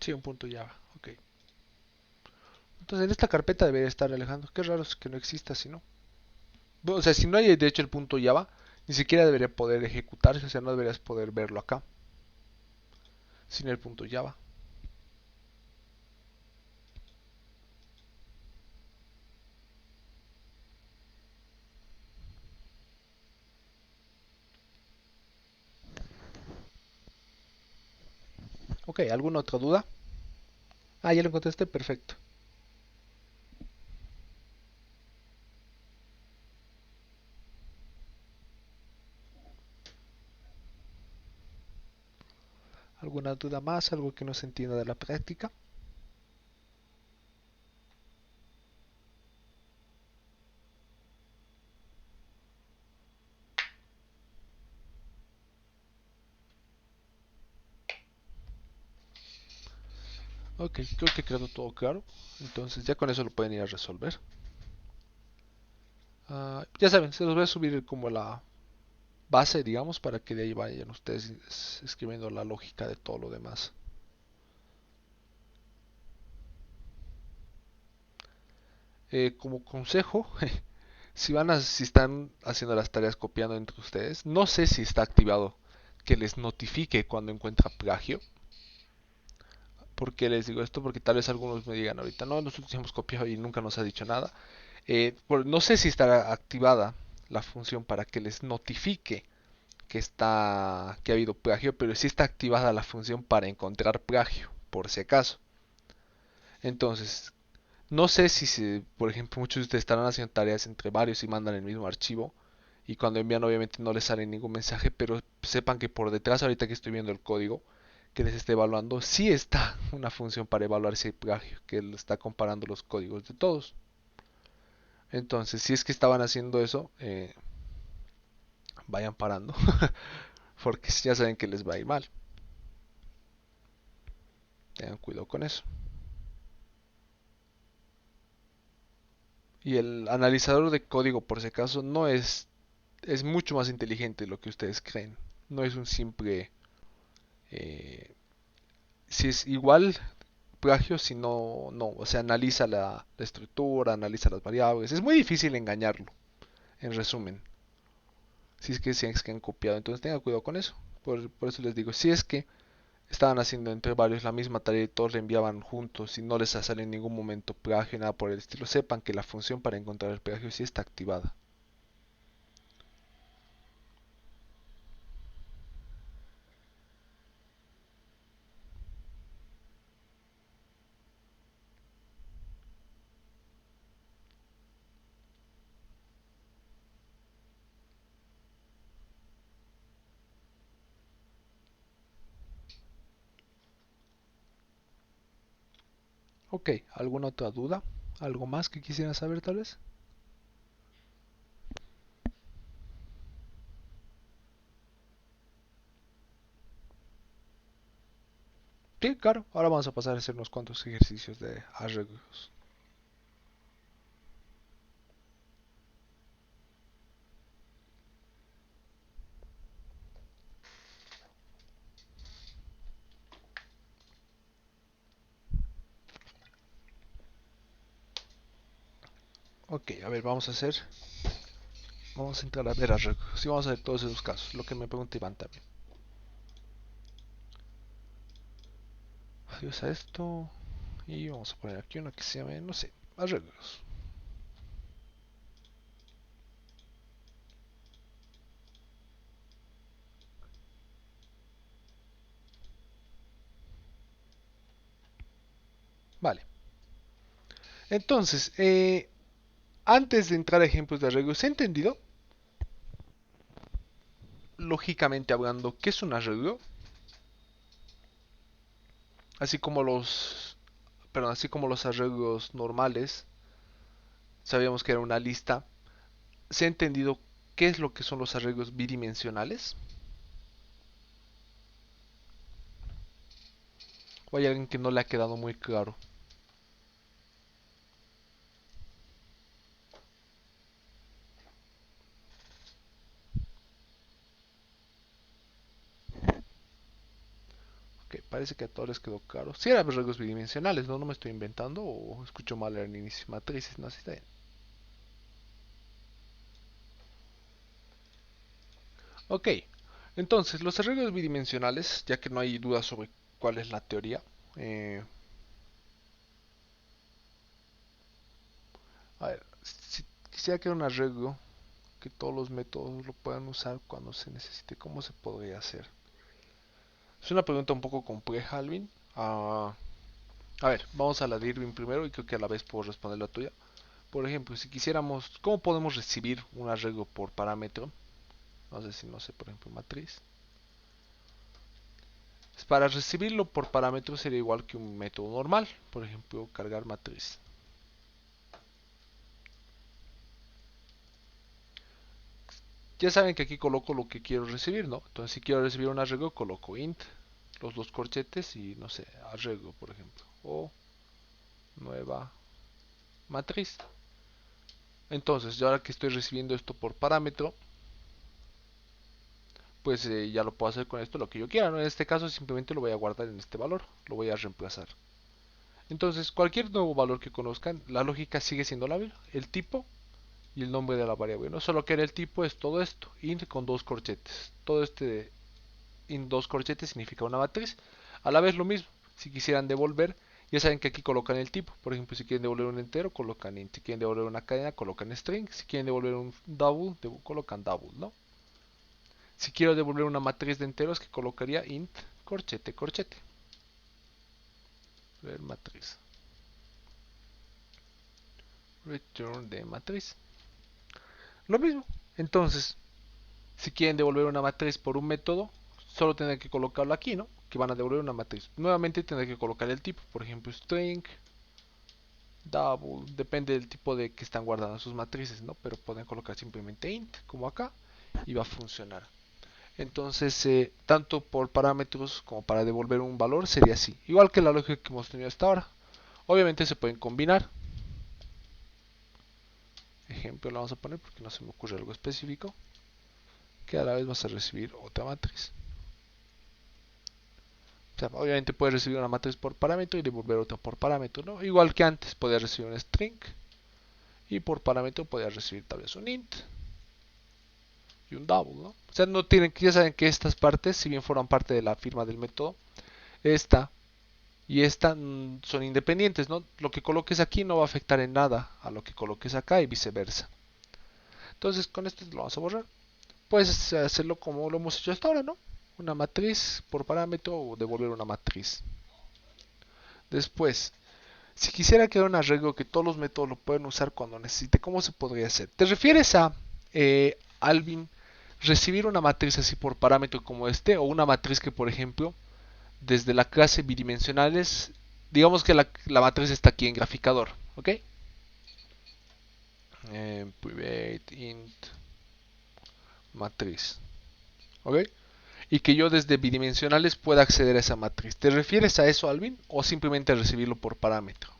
Sí, un punto Java, ok. Entonces en esta carpeta debería estar Alejandro. Qué raro es que no exista, si no. O sea, si no hay de hecho el punto Java, ni siquiera debería poder ejecutarse, o sea, no deberías poder verlo acá, sin el punto Java. Ok, ¿alguna otra duda? Ah, ya lo contesté, perfecto. ¿Alguna duda más? ¿Algo que no se entienda de la práctica? Ok, creo que quedó todo claro. Entonces ya con eso lo pueden ir a resolver. Ya saben, se los voy a subir como la base, digamos, para que de ahí vayan ustedes escribiendo la lógica de todo lo demás. Como consejo, si están haciendo las tareas copiando entre ustedes, no sé si está activado que les notifique cuando encuentra plagio. ¿Por qué les digo esto? Porque tal vez algunos me digan ahorita, no, nosotros hemos copiado y nunca nos ha dicho nada. No sé si estará activada la función para que les notifique que ha habido plagio, pero sí está activada la función para encontrar plagio, por si acaso. Entonces, no sé si, por ejemplo, muchos de ustedes estarán haciendo tareas entre varios y mandan el mismo archivo. Y cuando envían, obviamente no les sale ningún mensaje, pero sepan que por detrás, ahorita que estoy viendo el código que les esté evaluando, sí está una función para evaluar si hay plagio, que está comparando los códigos de todos. Entonces, si es que estaban haciendo eso, vayan parando, porque ya saben que les va a ir mal. Tengan cuidado con eso. Y el analizador de código, por si acaso, no es mucho más inteligente de lo que ustedes creen. No es un simple... eh, si es igual plagio, si no, no. O sea, analiza la estructura, analiza las variables. Es muy difícil engañarlo, en resumen. Si es que han copiado, entonces tengan cuidado con eso. Por eso les digo, si es que estaban haciendo entre varios la misma tarea y todos la enviaban juntos y no les sale en ningún momento plagio, nada por el estilo, sepan que la función para encontrar el plagio sí está activada. Ok, ¿alguna otra duda? ¿Algo más que quisieran saber tal vez? Sí, claro. Ahora vamos a pasar a hacer unos cuantos ejercicios de arreglos. Ok, a ver, vamos a entrar a ver arreglos. Y vamos a ver todos esos casos, lo que me pregunta Iván también. Adiós a esto. Y vamos a poner aquí uno que se llame, no sé, arreglos. Vale. Entonces, antes de entrar a ejemplos de arreglos, ¿he entendido? Lógicamente hablando, ¿qué es un arreglo? Así como así como los arreglos normales, sabíamos que era una lista. ¿Se ha entendido qué es lo que son los arreglos bidimensionales? ¿O hay alguien que no le ha quedado muy claro? Ok, parece que a todos les quedó claro. Si eran arreglos bidimensionales, ¿no? No me estoy inventando o escucho mal al inicio. Matrices, no, sí está bien. Ok, entonces los arreglos bidimensionales, ya que no hay duda sobre cuál es la teoría. A ver, si quisiera crear un arreglo que todos los métodos lo puedan usar cuando se necesite, ¿cómo se podría hacer? Es una pregunta un poco compleja, Alvin. A ver, vamos a la de Irving primero y creo que a la vez puedo responder la tuya. Por ejemplo, si quisiéramos, ¿cómo podemos recibir un arreglo por parámetro? No sé si, no sé, por ejemplo, matriz. Para recibirlo por parámetro sería igual que un método normal. Por ejemplo, cargar matriz. Ya saben que aquí coloco lo que quiero recibir, ¿no? Entonces si quiero recibir un arreglo, coloco int, los dos corchetes y, no sé, arreglo, por ejemplo. O nueva matriz. Entonces, yo ahora que estoy recibiendo esto por parámetro, pues ya lo puedo hacer con esto lo que yo quiera, ¿no? En este caso simplemente lo voy a guardar en este valor, lo voy a reemplazar. Entonces, cualquier nuevo valor que conozcan, la lógica sigue siendo la misma, el tipo y el nombre de la variable, ¿no? Solo que el tipo es todo esto, int con dos corchetes. Todo este int dos corchetes significa una matriz. A la vez lo mismo, si quisieran devolver, ya saben que aquí colocan el tipo. Por ejemplo, si quieren devolver un entero, colocan int. Si quieren devolver una cadena, colocan string. Si quieren devolver un double, colocan double, ¿no? Si quiero devolver una matriz de enteros, que colocaría int corchete, corchete. Ver matriz. Return de matriz. Lo mismo. Entonces, si quieren devolver una matriz por un método, solo tendrán que colocarlo aquí, ¿no? Que van a devolver una matriz. Nuevamente tendrán que colocar el tipo. Por ejemplo, string, double. Depende del tipo de que están guardando sus matrices, ¿no? Pero pueden colocar simplemente int, como acá, y va a funcionar. Entonces, tanto por parámetros como para devolver un valor sería así. Igual que la lógica que hemos tenido hasta ahora. Obviamente se pueden combinar. Ejemplo lo vamos a poner porque no se me ocurre algo específico. Que a la vez vas a recibir otra matriz. O sea, obviamente puedes recibir una matriz por parámetro y devolver otra por parámetro, ¿no? Igual que antes, podías recibir un string y por parámetro podías recibir tal vez un int y un double, ¿no? O sea, no tienen, ya saben que estas partes, si bien forman parte de la firma del método, esta y esta son independientes, ¿no? Lo que coloques aquí no va a afectar en nada a lo que coloques acá y viceversa. Entonces, con esto lo vamos a borrar. Puedes hacerlo como lo hemos hecho hasta ahora, ¿no? Una matriz por parámetro o devolver una matriz. Después, si quisiera crear un arreglo que todos los métodos lo pueden usar cuando necesite, ¿cómo se podría hacer? ¿Te refieres a, Alvin, recibir una matriz así por parámetro como este? O una matriz que, por ejemplo, desde la clase bidimensionales, digamos que la matriz está aquí en graficador, ¿ok? Private int matriz, ¿ok? Y que yo desde bidimensionales pueda acceder a esa matriz. ¿Te refieres a eso, Alvin? ¿O simplemente a recibirlo por parámetro?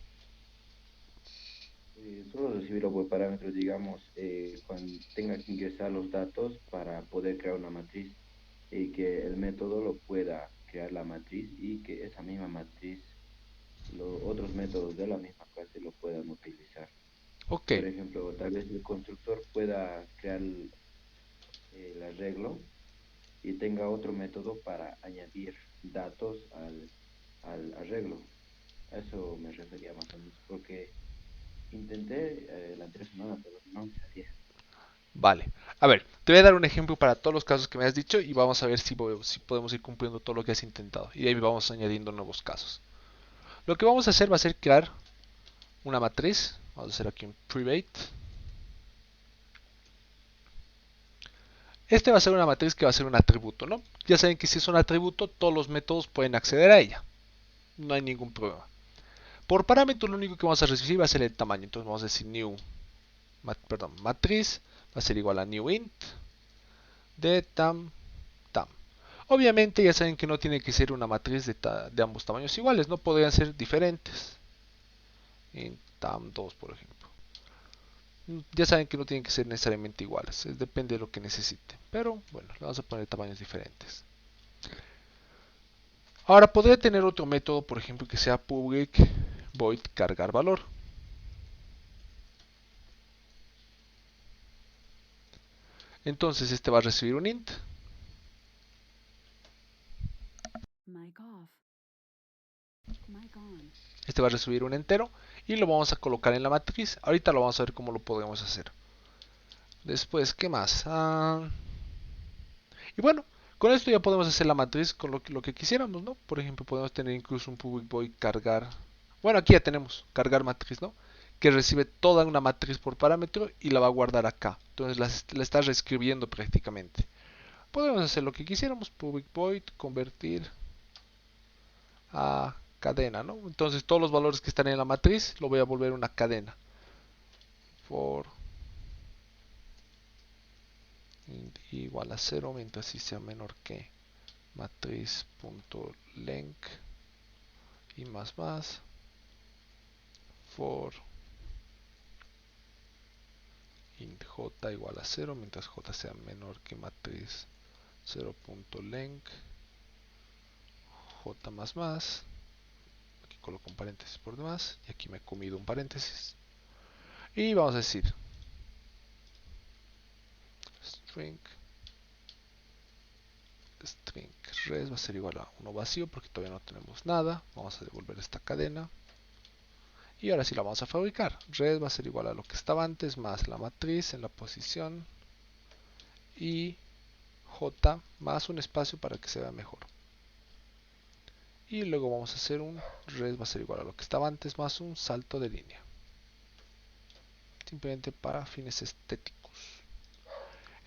Solo recibirlo por parámetros, digamos, cuando tenga que ingresar los datos para poder crear una matriz y que el método lo pueda crear la matriz y que esa misma matriz, los otros métodos de la misma clase lo puedan utilizar. Ok. Por ejemplo, tal vez el constructor pueda crear el arreglo y tenga otro método para añadir datos al arreglo. A eso me refería más o menos, porque intenté la anterior semana, pero no me salía. Vale. A ver, te voy a dar un ejemplo para todos los casos que me has dicho y vamos a ver si podemos ir cumpliendo todo lo que has intentado. Y de ahí vamos añadiendo nuevos casos. Lo que vamos a hacer va a ser crear una matriz. Vamos a hacer aquí un private. Este va a ser una matriz que va a ser un atributo, ¿no? Ya saben que si es un atributo, todos los métodos pueden acceder a ella. No hay ningún problema. Por parámetro, lo único que vamos a recibir va a ser el tamaño. Entonces vamos a decir new, matriz, va a ser igual a new int de tam. Obviamente ya saben que no tiene que ser una matriz de ambos tamaños iguales, no podrían ser diferentes. En tam2 por ejemplo. Ya saben que no tienen que ser necesariamente iguales, depende de lo que necesiten. Pero bueno, le vamos a poner tamaños diferentes. Ahora podría tener otro método, por ejemplo, que sea public void cargar valor. Entonces este va a recibir un int. Este va a recibir un entero y lo vamos a colocar en la matriz. Ahorita lo vamos a ver cómo lo podemos hacer. Después, ¿qué más? Y bueno, con esto ya podemos hacer la matriz con lo que quisiéramos, ¿no? Por ejemplo, podemos tener incluso un public void cargar. Bueno, aquí ya tenemos cargar matriz, ¿no? Que recibe toda una matriz por parámetro y la va a guardar acá. Entonces la está reescribiendo prácticamente. Podemos hacer lo que quisiéramos, public void, convertir a cadena, ¿no? Entonces todos los valores que están en la matriz lo voy a volver una cadena. For int igual a 0 mientras y sea menor que matriz.length y más for int j igual a 0 mientras j sea menor que matriz 0.length j más. Aquí coloco un paréntesis por demás y aquí me he comido un paréntesis. Y vamos a decir string res va a ser igual a 1 vacío porque todavía no tenemos nada. Vamos a devolver esta cadena. Y ahora sí la vamos a fabricar. Res va a ser igual a lo que estaba antes más la matriz en la posición y j más un espacio para que se vea mejor. Y luego vamos a hacer un res va a ser igual a lo que estaba antes más un salto de línea. Simplemente para fines estéticos.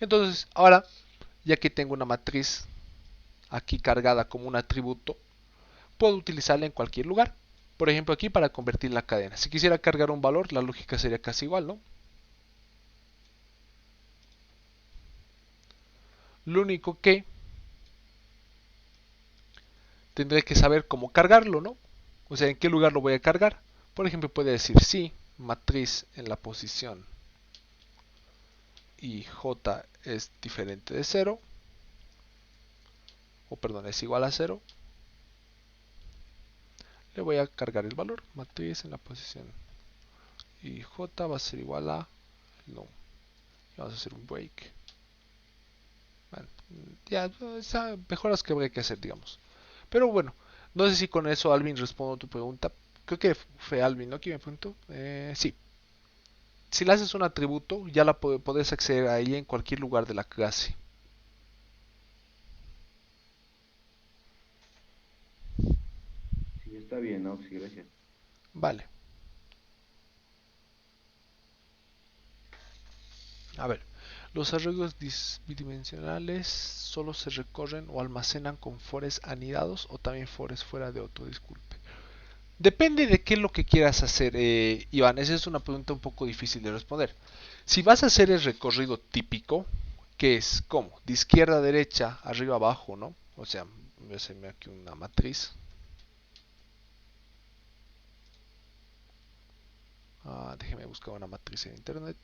Entonces, ahora, ya que tengo una matriz aquí cargada como un atributo, puedo utilizarla en cualquier lugar. Por ejemplo, aquí para convertir la cadena. Si quisiera cargar un valor, la lógica sería casi igual, ¿no? Lo único que tendré que saber cómo cargarlo, ¿no? O sea, en qué lugar lo voy a cargar. Por ejemplo, puede decir sí, matriz en la posición y j es diferente de 0, o perdón, es igual a 0. Le voy a cargar el valor, matriz en la posición y j va a ser igual a no. Vamos a hacer un break. Bueno, ya, mejoras que habría que hacer, digamos. Pero bueno, no sé si con eso Alvin respondo a tu pregunta. Creo que fue Alvin, ¿no? ¿Quién me preguntó? Sí. Si le haces un atributo, ya la podés acceder a ella en cualquier lugar de la clase. Sí, está bien, Auxi, gracias. Vale. A ver, los arreglos bidimensionales solo se recorren o almacenan con fores anidados o también fores fuera de otro, disculpe. Depende de qué es lo que quieras hacer, Iván. Esa es una pregunta un poco difícil de responder. Si vas a hacer el recorrido típico, que es como de izquierda a derecha, arriba abajo, ¿no? O sea, voy a hacerme aquí una matriz. Déjeme buscar una matriz en internet.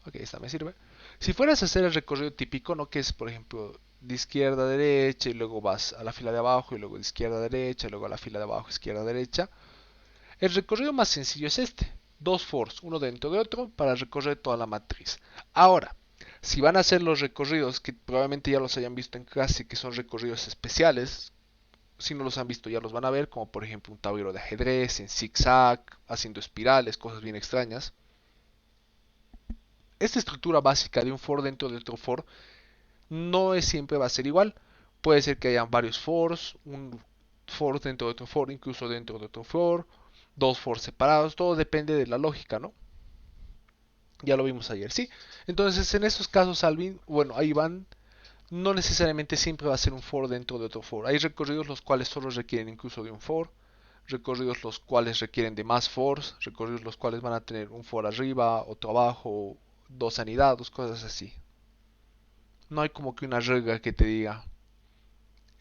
Ok, esta me sirve. Si fueras a hacer el recorrido típico, ¿no? Que es, por ejemplo, de izquierda a derecha y luego vas a la fila de abajo y luego de izquierda a derecha y luego a la fila de abajo, izquierda a derecha. El recorrido más sencillo es este. Dos fors, uno dentro de otro, para recorrer toda la matriz. Ahora, si van a hacer los recorridos, que probablemente ya los hayan visto en clase, que son recorridos especiales, si no los han visto ya los van a ver, como por ejemplo un tablero de ajedrez, en zigzag, haciendo espirales, cosas bien extrañas. Esta estructura básica de un for dentro de otro for no es siempre va a ser igual. Puede ser que hayan varios fors, un for dentro de otro for, incluso dentro de otro for, dos fors separados, todo depende de la lógica, ¿no? Ya lo vimos ayer, ¿sí? Entonces, en estos casos, Alvin, bueno, ahí van, no necesariamente siempre va a ser un for dentro de otro for. Hay recorridos los cuales solo requieren incluso de un for, recorridos los cuales requieren de más fors, recorridos los cuales van a tener un for arriba, otro abajo, 2 anidados, cosas así. No hay como que una regla que te diga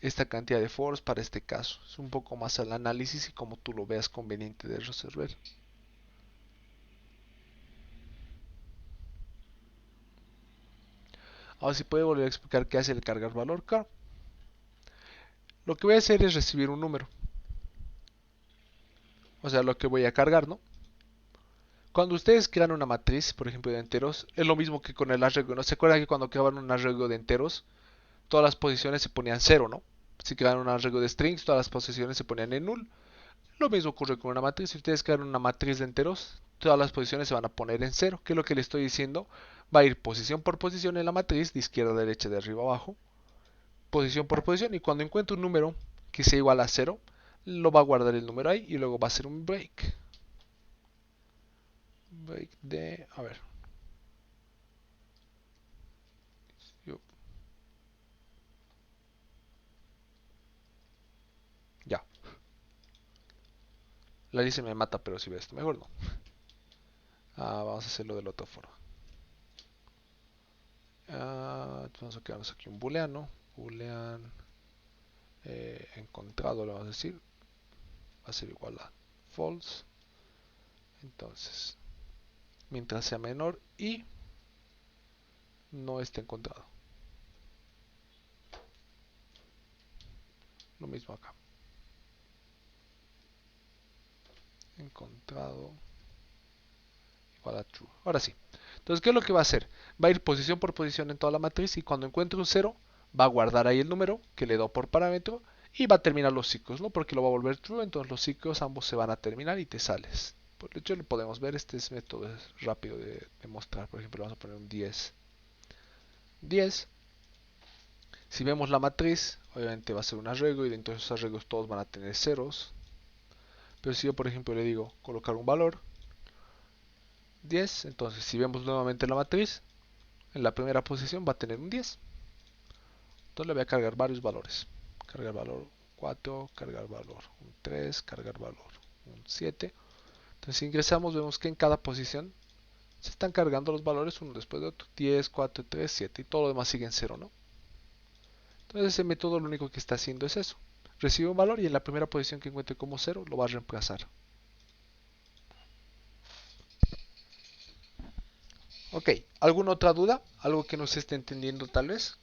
esta cantidad de foros para este caso. Es un poco más al análisis y como tú lo veas conveniente de resolver. Ahora sí puede volver a explicar qué hace el cargar valor car. Lo que voy a hacer es recibir un número. O sea, lo que voy a cargar, ¿no? Cuando ustedes crean una matriz, por ejemplo, de enteros, es lo mismo que con el arreglo. ¿No se acuerdan que cuando creaban un arreglo de enteros, todas las posiciones se ponían 0, ¿no? Si crean un arreglo de strings, todas las posiciones se ponían en null. Lo mismo ocurre con una matriz. Si ustedes crean una matriz de enteros, todas las posiciones se van a poner en 0. ¿Qué es lo que le estoy diciendo? Va a ir posición por posición en la matriz, de izquierda a derecha, de arriba a abajo. Posición por posición. Y cuando encuentre un número que sea igual a 0, lo va a guardar el número ahí y luego va a hacer un break. Break de... A ver. Ya. La dice me mata, pero si ve esto, mejor no. Vamos a hacerlo de la otra forma. Vamos a quedarnos aquí un booleano. Boolean encontrado, le vamos a decir. Va a ser igual a false. Entonces, mientras sea menor y no esté encontrado. Lo mismo acá. Encontrado igual a true. Ahora sí. Entonces, ¿qué es lo que va a hacer? Va a ir posición por posición en toda la matriz y cuando encuentre un 0, va a guardar ahí el número que le dio por parámetro y va a terminar los ciclos, ¿no? Porque lo va a volver true, entonces los ciclos ambos se van a terminar y te sales. Por hecho, lo podemos ver, este método es rápido de mostrar. Por ejemplo, vamos a poner un 10. 10. Si vemos la matriz, obviamente va a ser un arreglo y dentro de esos arreglos todos van a tener ceros. Pero si yo, por ejemplo, le digo colocar un valor 10, entonces si vemos nuevamente la matriz, en la primera posición va a tener un 10. Entonces le voy a cargar varios valores. Cargar valor 4, cargar valor un 3, cargar valor un 7. Entonces si ingresamos vemos que en cada posición se están cargando los valores uno después de otro. 10, 4, 3, 7 y todo lo demás sigue en 0, ¿no? Entonces ese método lo único que está haciendo es eso. Recibe un valor y en la primera posición que encuentre como 0 lo va a reemplazar. Ok, ¿alguna otra duda? ¿Algo que no se esté entendiendo tal vez?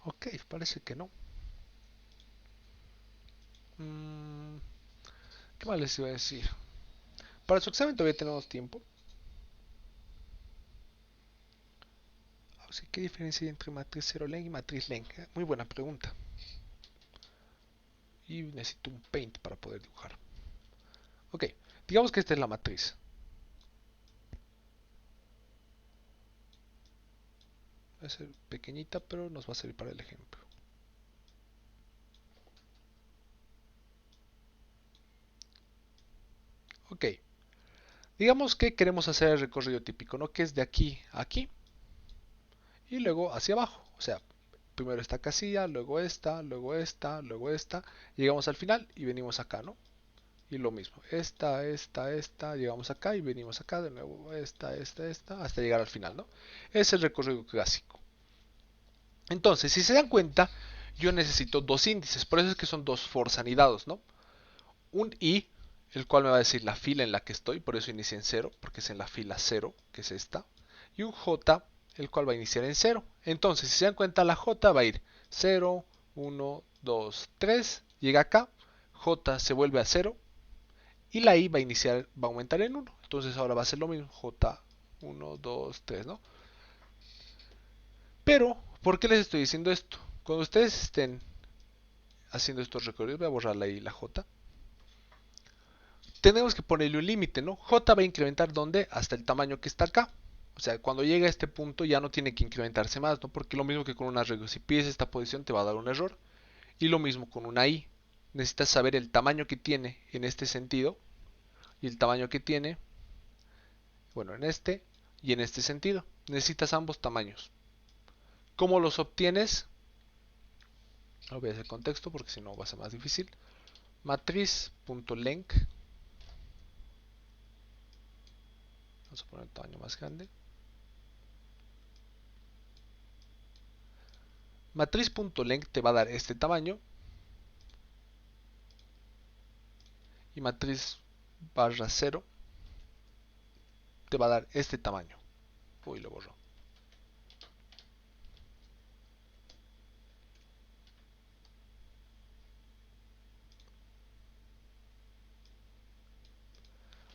Ok, parece que no. ¿Qué más les iba a decir? Para su examen todavía tenemos tiempo. ¿Qué diferencia hay entre matriz 0len y matriz len? Muy buena pregunta. Y necesito un paint para poder dibujar. Ok, digamos que esta es la matriz. Va a ser pequeñita, pero nos va a servir para el ejemplo. Ok, digamos que queremos hacer el recorrido típico, ¿no? Que es de aquí a aquí y luego hacia abajo. O sea, primero esta casilla, luego esta, luego esta, luego esta. Llegamos al final y venimos acá, ¿no? Y lo mismo, esta, llegamos acá y venimos acá de nuevo, esta, hasta llegar al final, ¿no? Es el recorrido clásico. Entonces, si se dan cuenta, yo necesito dos índices, por eso es que son dos fors anidados, ¿no? Un i, el cual me va a decir la fila en la que estoy, por eso inicié en 0, porque es en la fila 0, que es esta. Y un j, el cual va a iniciar en 0. Entonces, si se dan cuenta, la j va a ir 0, 1, 2, 3, llega acá, j se vuelve a 0, y la i va a aumentar en 1. Entonces ahora va a ser lo mismo. J, 1, 2, 3, ¿no? Pero, ¿por qué les estoy diciendo esto? Cuando ustedes estén haciendo estos recorridos, voy a borrar la I y la J. Tenemos que ponerle un límite, ¿no? J va a incrementar ¿dónde? Hasta el tamaño que está acá. O sea, cuando llega a este punto ya no tiene que incrementarse más, ¿no? Porque lo mismo que con un arreglo, si pides esta posición te va a dar un error. Y lo mismo con una I. Necesitas saber el tamaño que tiene en este sentido y el tamaño que tiene, bueno, en este y en este sentido. Necesitas ambos tamaños. ¿Cómo los obtienes? No voy a hacer contexto porque si no va a ser más difícil. Matriz.length. Vamos a poner el tamaño más grande. Matriz.length te va a dar este tamaño. Y matriz barra 0 te va a dar este tamaño. Uy, lo borro.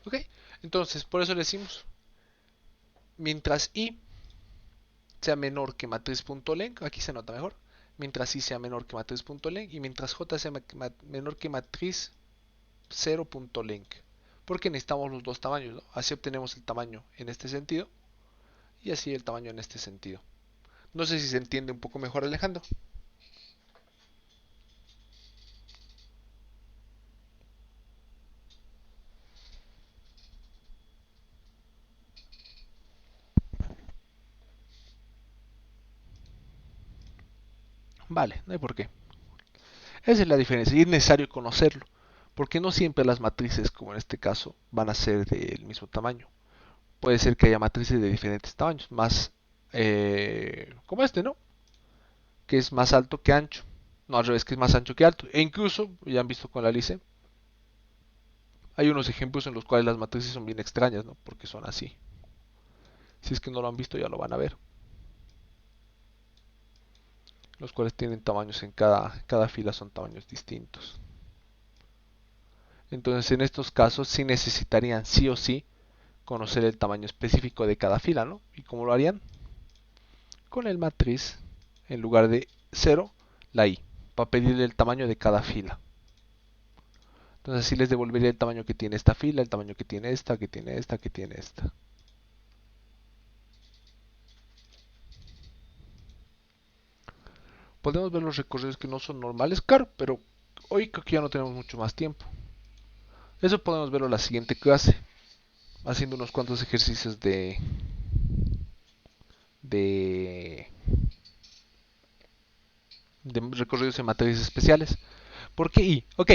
Ok, entonces por eso le decimos, mientras I sea menor que matriz.length, aquí se nota mejor, mientras I sea menor que matriz.length y mientras J sea menor que matriz 0.length, porque necesitamos los dos tamaños, ¿no? Así obtenemos el tamaño en este sentido y así el tamaño en este sentido. No sé si se entiende un poco mejor, Alejandro. Vale, no hay por qué. Esa es la diferencia y es necesario conocerlo, porque no siempre las matrices, como en este caso, van a ser del mismo tamaño. Puede ser que haya matrices de diferentes tamaños, más como este, ¿no? Que es más alto que ancho. No, al revés, que es más ancho que alto. E incluso, ya han visto con la LICE, hay unos ejemplos en los cuales las matrices son bien extrañas, ¿no? Porque son así. Si es que no lo han visto, ya lo van a ver. Los cuales tienen tamaños en cada fila, son tamaños distintos. Entonces, en estos casos, sí necesitarían sí o sí conocer el tamaño específico de cada fila, ¿no? ¿Y cómo lo harían? Con el matriz, en lugar de 0, la I, para pedirle el tamaño de cada fila. Entonces así les devolvería el tamaño que tiene esta fila, el tamaño que tiene esta, que tiene esta, que tiene esta. Podemos ver los recorridos que no son normales, claro, pero hoy creo que ya no tenemos mucho más tiempo. Eso podemos verlo en la siguiente clase, haciendo unos cuantos ejercicios de recorridos en matrices especiales. ¿Por qué I? Ok,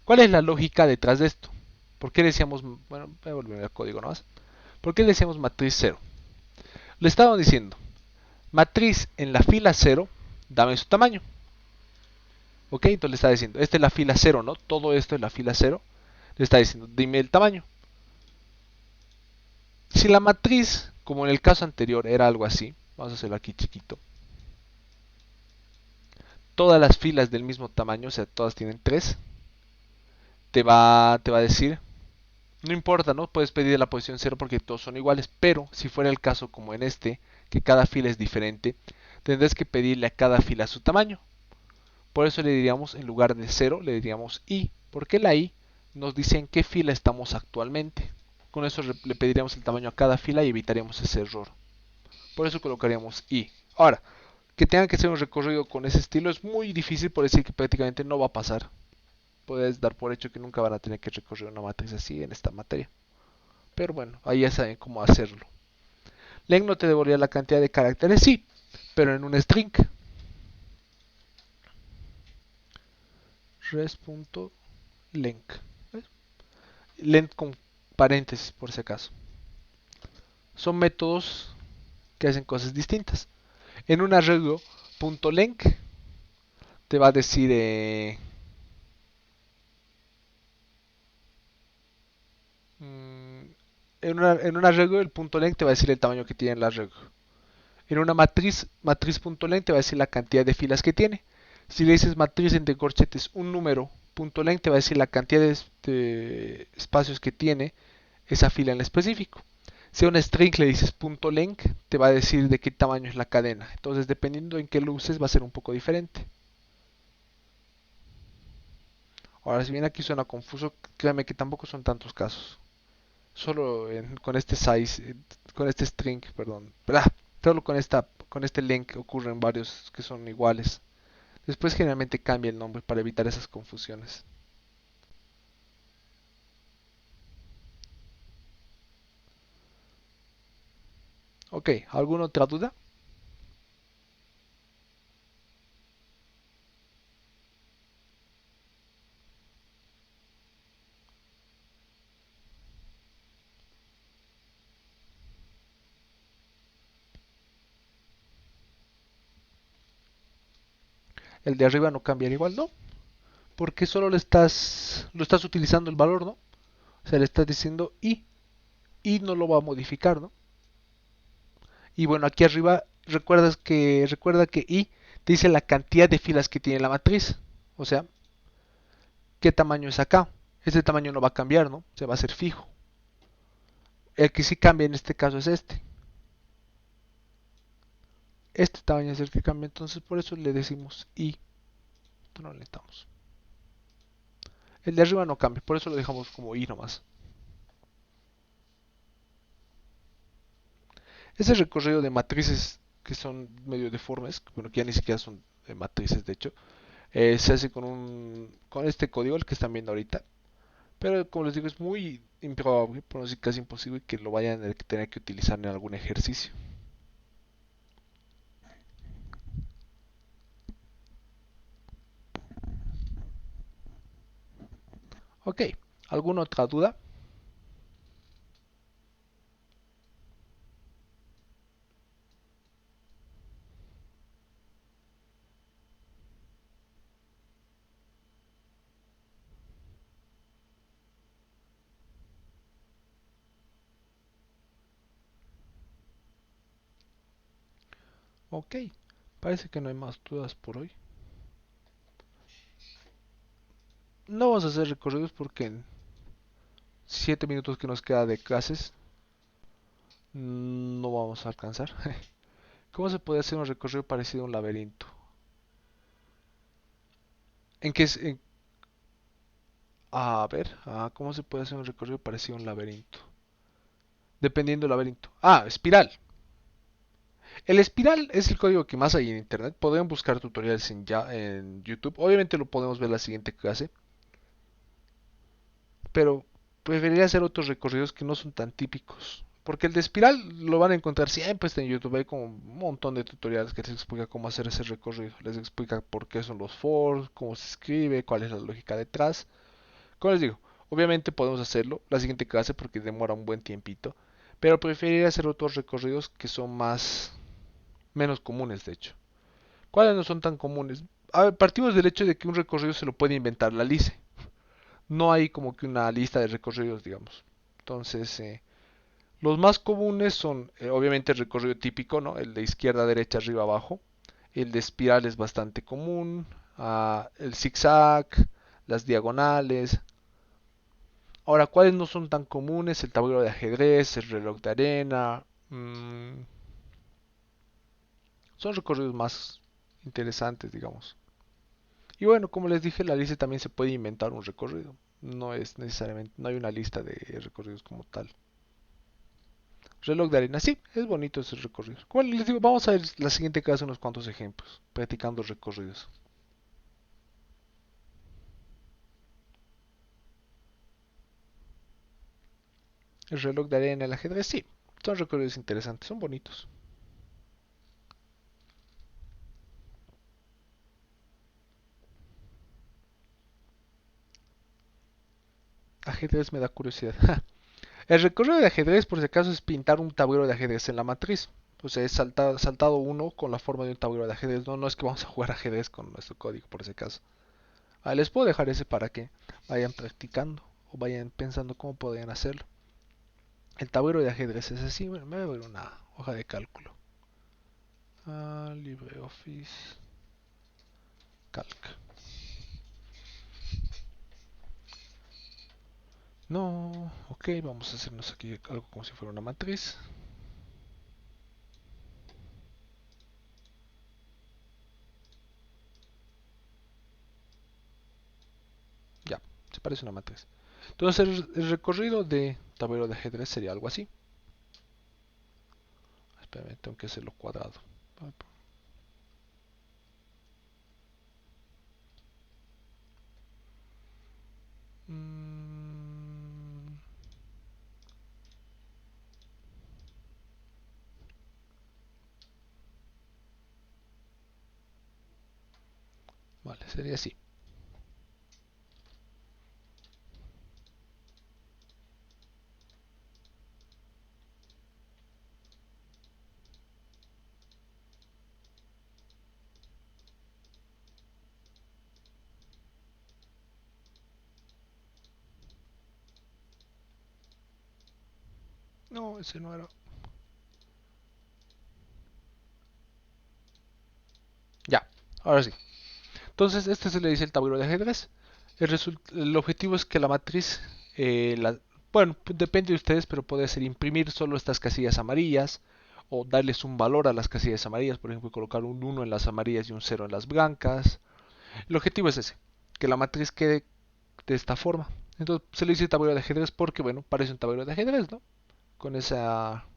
¿cuál es la lógica detrás de esto? ¿Por qué decíamos, bueno, voy a volver al código nomás. ¿Por qué decíamos matriz 0? Le estaban diciendo, matriz en la fila 0, dame su tamaño. Ok, entonces le está diciendo, esta es la fila 0, ¿no? Todo esto es la fila 0. Le está diciendo, dime el tamaño. Si la matriz, como en el caso anterior, era algo así, vamos a hacerlo aquí chiquito. Todas las filas del mismo tamaño, o sea, todas tienen 3. Te va a decir, no importa, ¿no? Puedes pedir la posición 0 porque todos son iguales, pero si fuera el caso como en este, que cada fila es diferente, tendrás que pedirle a cada fila su tamaño. Por eso le diríamos, en lugar de 0, le diríamos I, porque la I nos dice en qué fila estamos actualmente. Con eso le pediríamos el tamaño a cada fila y evitaríamos ese error. Por eso colocaríamos I. Ahora, que tengan que hacer un recorrido con ese estilo es muy difícil, por decir que prácticamente no va a pasar. Puedes dar por hecho que nunca van a tener que recorrer una matriz así en esta materia. Pero bueno, ahí ya saben cómo hacerlo. Len no te devolvería la cantidad de caracteres, sí, pero en un string. res.length. Length con paréntesis por si acaso. Son métodos que hacen cosas distintas. En un arreglo, .length te va a decir en un arreglo el .length te va a decir el tamaño que tiene el arreglo. En una matriz.length te va a decir la cantidad de filas que tiene. Si le dices matriz entre corchetes un número, .length te va a decir la cantidad de espacios que tiene esa fila en específico. Si a un string le dices .length, te va a decir de qué tamaño es la cadena. Entonces, dependiendo en qué lo uses, va a ser un poco diferente. Ahora, si bien aquí suena confuso, créanme que tampoco son tantos casos. Solo con este size, con este string, perdón, solo con este link ocurren varios que son iguales. Después generalmente cambia el nombre para evitar esas confusiones. Ok, ¿alguna otra duda? El de arriba no cambia igual, ¿no? Porque solo lo estás utilizando el valor, ¿no? O sea, le estás diciendo y no lo va a modificar, ¿no? Y bueno, aquí arriba recuerda que i te dice la cantidad de filas que tiene la matriz. O sea, qué tamaño es acá. Este tamaño no va a cambiar, ¿no? Se va a ser fijo. El que sí cambia en este caso es este. Este tamaño es el que cambia, entonces por eso le decimos i. Esto no lo necesitamos. El de arriba no cambia, por eso lo dejamos como i nomás. Ese recorrido de matrices que son medio deformes, bueno, que ya ni siquiera son matrices de hecho, se hace con este código, el que están viendo ahorita. Pero como les digo, es muy improbable, por no decir casi imposible, que lo vayan a tener que utilizar en algún ejercicio. Ok, ¿alguna otra duda? Ok, parece que no hay más dudas por hoy. No vamos a hacer recorridos porque en 7 minutos que nos queda de clases no vamos a alcanzar. ¿Cómo se puede hacer un recorrido parecido a un laberinto? ¿En qué es? A ver, ¿cómo se puede hacer un recorrido parecido a un laberinto? Dependiendo del laberinto. Espiral. El espiral es el código que más hay en internet. Podrían buscar tutoriales en YouTube. Obviamente lo podemos ver en la siguiente clase. Pero preferiría hacer otros recorridos que no son tan típicos. Porque el de espiral lo van a encontrar siempre en YouTube. Hay como un montón de tutoriales que les explica cómo hacer ese recorrido. Les explica por qué son los for, cómo se escribe, cuál es la lógica detrás. Como les digo, obviamente podemos hacerlo la siguiente clase porque demora un buen tiempito. Pero preferiría hacer otros recorridos que son menos comunes, de hecho. ¿Cuáles no son tan comunes? A ver, partimos del hecho de que un recorrido se lo puede inventar la LICE. No hay como que una lista de recorridos, digamos. Entonces, los más comunes son, obviamente, el recorrido típico, ¿no? El de izquierda, derecha, arriba, abajo. El de espiral es bastante común. El zigzag, las diagonales. Ahora, ¿cuáles no son tan comunes? El tablero de ajedrez, el reloj de arena. Son recorridos más interesantes, digamos. Y bueno, como les dije, la lista también se puede inventar un recorrido. No es necesariamente, no hay una lista de recorridos como tal. Reloj de arena, sí, es bonito ese recorrido. Como les digo, vamos a ver la siguiente clase unos cuantos ejemplos, practicando recorridos. El reloj de arena, el ajedrez, sí, son recorridos interesantes, son bonitos. Ajedrez me da curiosidad. El recorrido de ajedrez, por si acaso, es pintar un tablero de ajedrez en la matriz. O sea, es saltado uno con la forma de un tablero de ajedrez. No, no es que vamos a jugar ajedrez con nuestro código, por ese caso. Les puedo dejar ese para que vayan practicando o vayan pensando cómo podrían hacerlo. El tablero de ajedrez es así. Bueno, me voy a ver una hoja de cálculo. LibreOffice Calc. No, ok, vamos a hacernos aquí algo como si fuera una matriz. Ya. parece una matriz. Entonces el recorrido de tablero de ajedrez sería algo así. Espérame, tengo que hacerlo cuadrado. Mm, Vale, sería así. No, ese no era. Ya, ahora sí. Entonces, este se le dice el tablero de ajedrez. El objetivo es que la matriz, bueno, depende de ustedes, pero puede ser imprimir solo estas casillas amarillas o darles un valor a las casillas amarillas, por ejemplo, colocar un 1 en las amarillas y un 0 en las blancas. El objetivo es ese, que la matriz quede de esta forma. Entonces se le dice tablero de ajedrez porque, bueno, parece un tablero de ajedrez, ¿no? Con esa...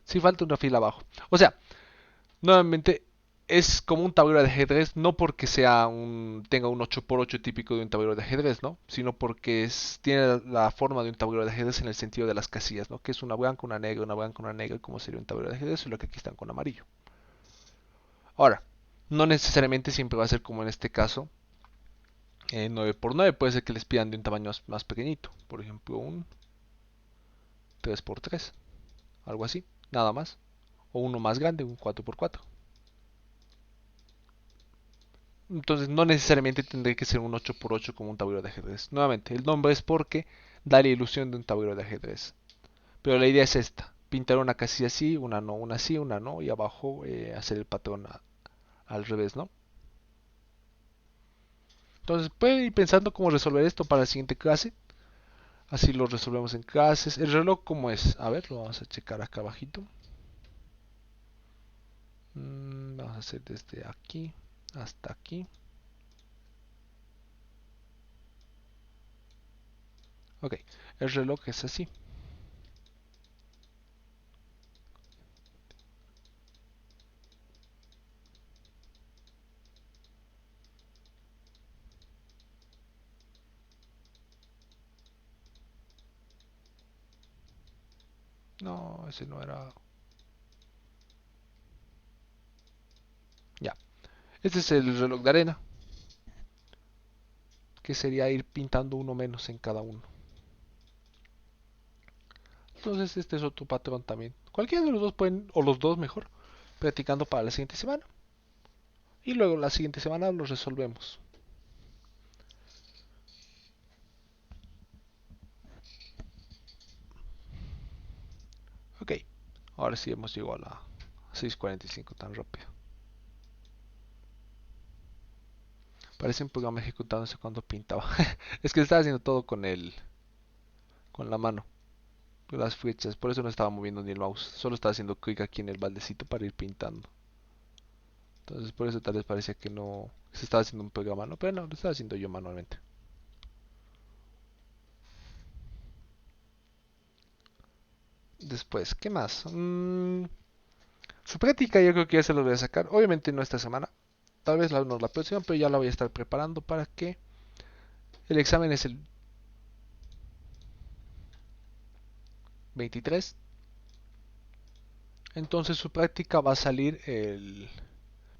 Si falta una fila abajo. O sea, nuevamente es como un tablero de ajedrez, no porque tenga un 8x8 típico de un tablero de ajedrez, ¿no? Sino porque tiene la forma de un tablero de ajedrez en el sentido de las casillas, ¿no? Que es una blanca, una blanca, una negra, como sería un tablero de ajedrez, solo que aquí están con amarillo. Ahora, no necesariamente siempre va a ser como en este caso, 9x9, puede ser que les pidan de un tamaño más pequeñito, por ejemplo un 3x3, algo así, nada más, o uno más grande, un 4x4. Entonces no necesariamente tendría que ser un 8x8 como un tablero de ajedrez. Nuevamente, el nombre es porque da la ilusión de un tablero de ajedrez. Pero la idea es esta, pintar una casilla así, una no, una sí, una no, y abajo hacer el patrón al revés, ¿no? Entonces pueden ir pensando cómo resolver esto para la siguiente clase. Así lo resolvemos en clases. El reloj, ¿cómo es? A ver, lo vamos a checar acá abajito. Vamos a hacer desde aquí hasta aquí. Ok, el reloj es así. No, ese no era. Ya, este es el reloj de arena, que sería ir pintando uno menos en cada uno. Entonces este es otro patrón también. Cualquiera de los dos pueden, o los dos mejor, practicando para la siguiente semana. Y luego la siguiente semana los resolvemos. Ok, ahora sí hemos llegado a la 6:45 tan rápido. Parece un programa ejecutándose cuando pintaba. Es que estaba haciendo todo con la mano, las flechas. Por eso no estaba moviendo ni el mouse. Solo estaba haciendo clic aquí en el baldecito para ir pintando. Entonces por eso tal vez parecía que no se estaba haciendo un programa, ¿no? Pero no, lo estaba haciendo yo manualmente. Después, ¿qué más? Su práctica yo creo que ya se lo voy a sacar. Obviamente no esta semana. Tal vez no la próxima, pero ya la voy a estar preparando para que el examen es el 23. Entonces su práctica va a salir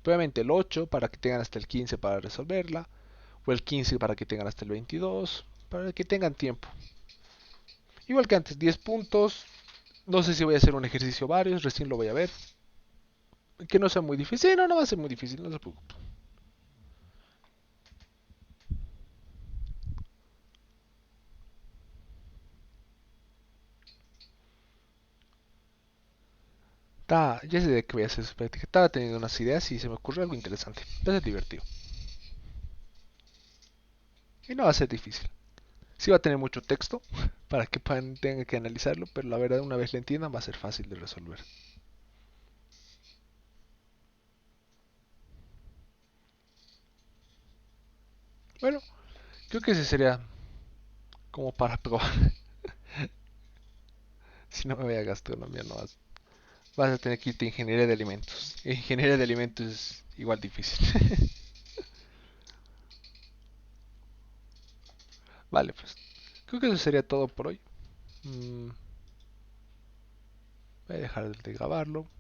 probablemente el 8 para que tengan hasta el 15 para resolverla. O el 15 para que tengan hasta el 22. Para que tengan tiempo. Igual que antes, 10 puntos. No sé si voy a hacer un ejercicio varios, recién lo voy a ver. Que no sea muy difícil. No, no va a ser muy difícil, no se preocupe. Ya sé de qué voy a hacer su práctica. Estaba teniendo unas ideas y se me ocurrió algo interesante. Va a ser divertido. Y no va a ser difícil. Sí va a tener mucho texto para que tengan que analizarlo, pero la verdad una vez lo entiendan va a ser fácil de resolver. Bueno, creo que ese sería como para probar. Si no me voy a gastronomía, no vas a tener que irte a ingeniería de alimentos. Ingeniería de alimentos es igual difícil. Vale, pues creo que eso sería todo por hoy. Voy a dejar de grabarlo.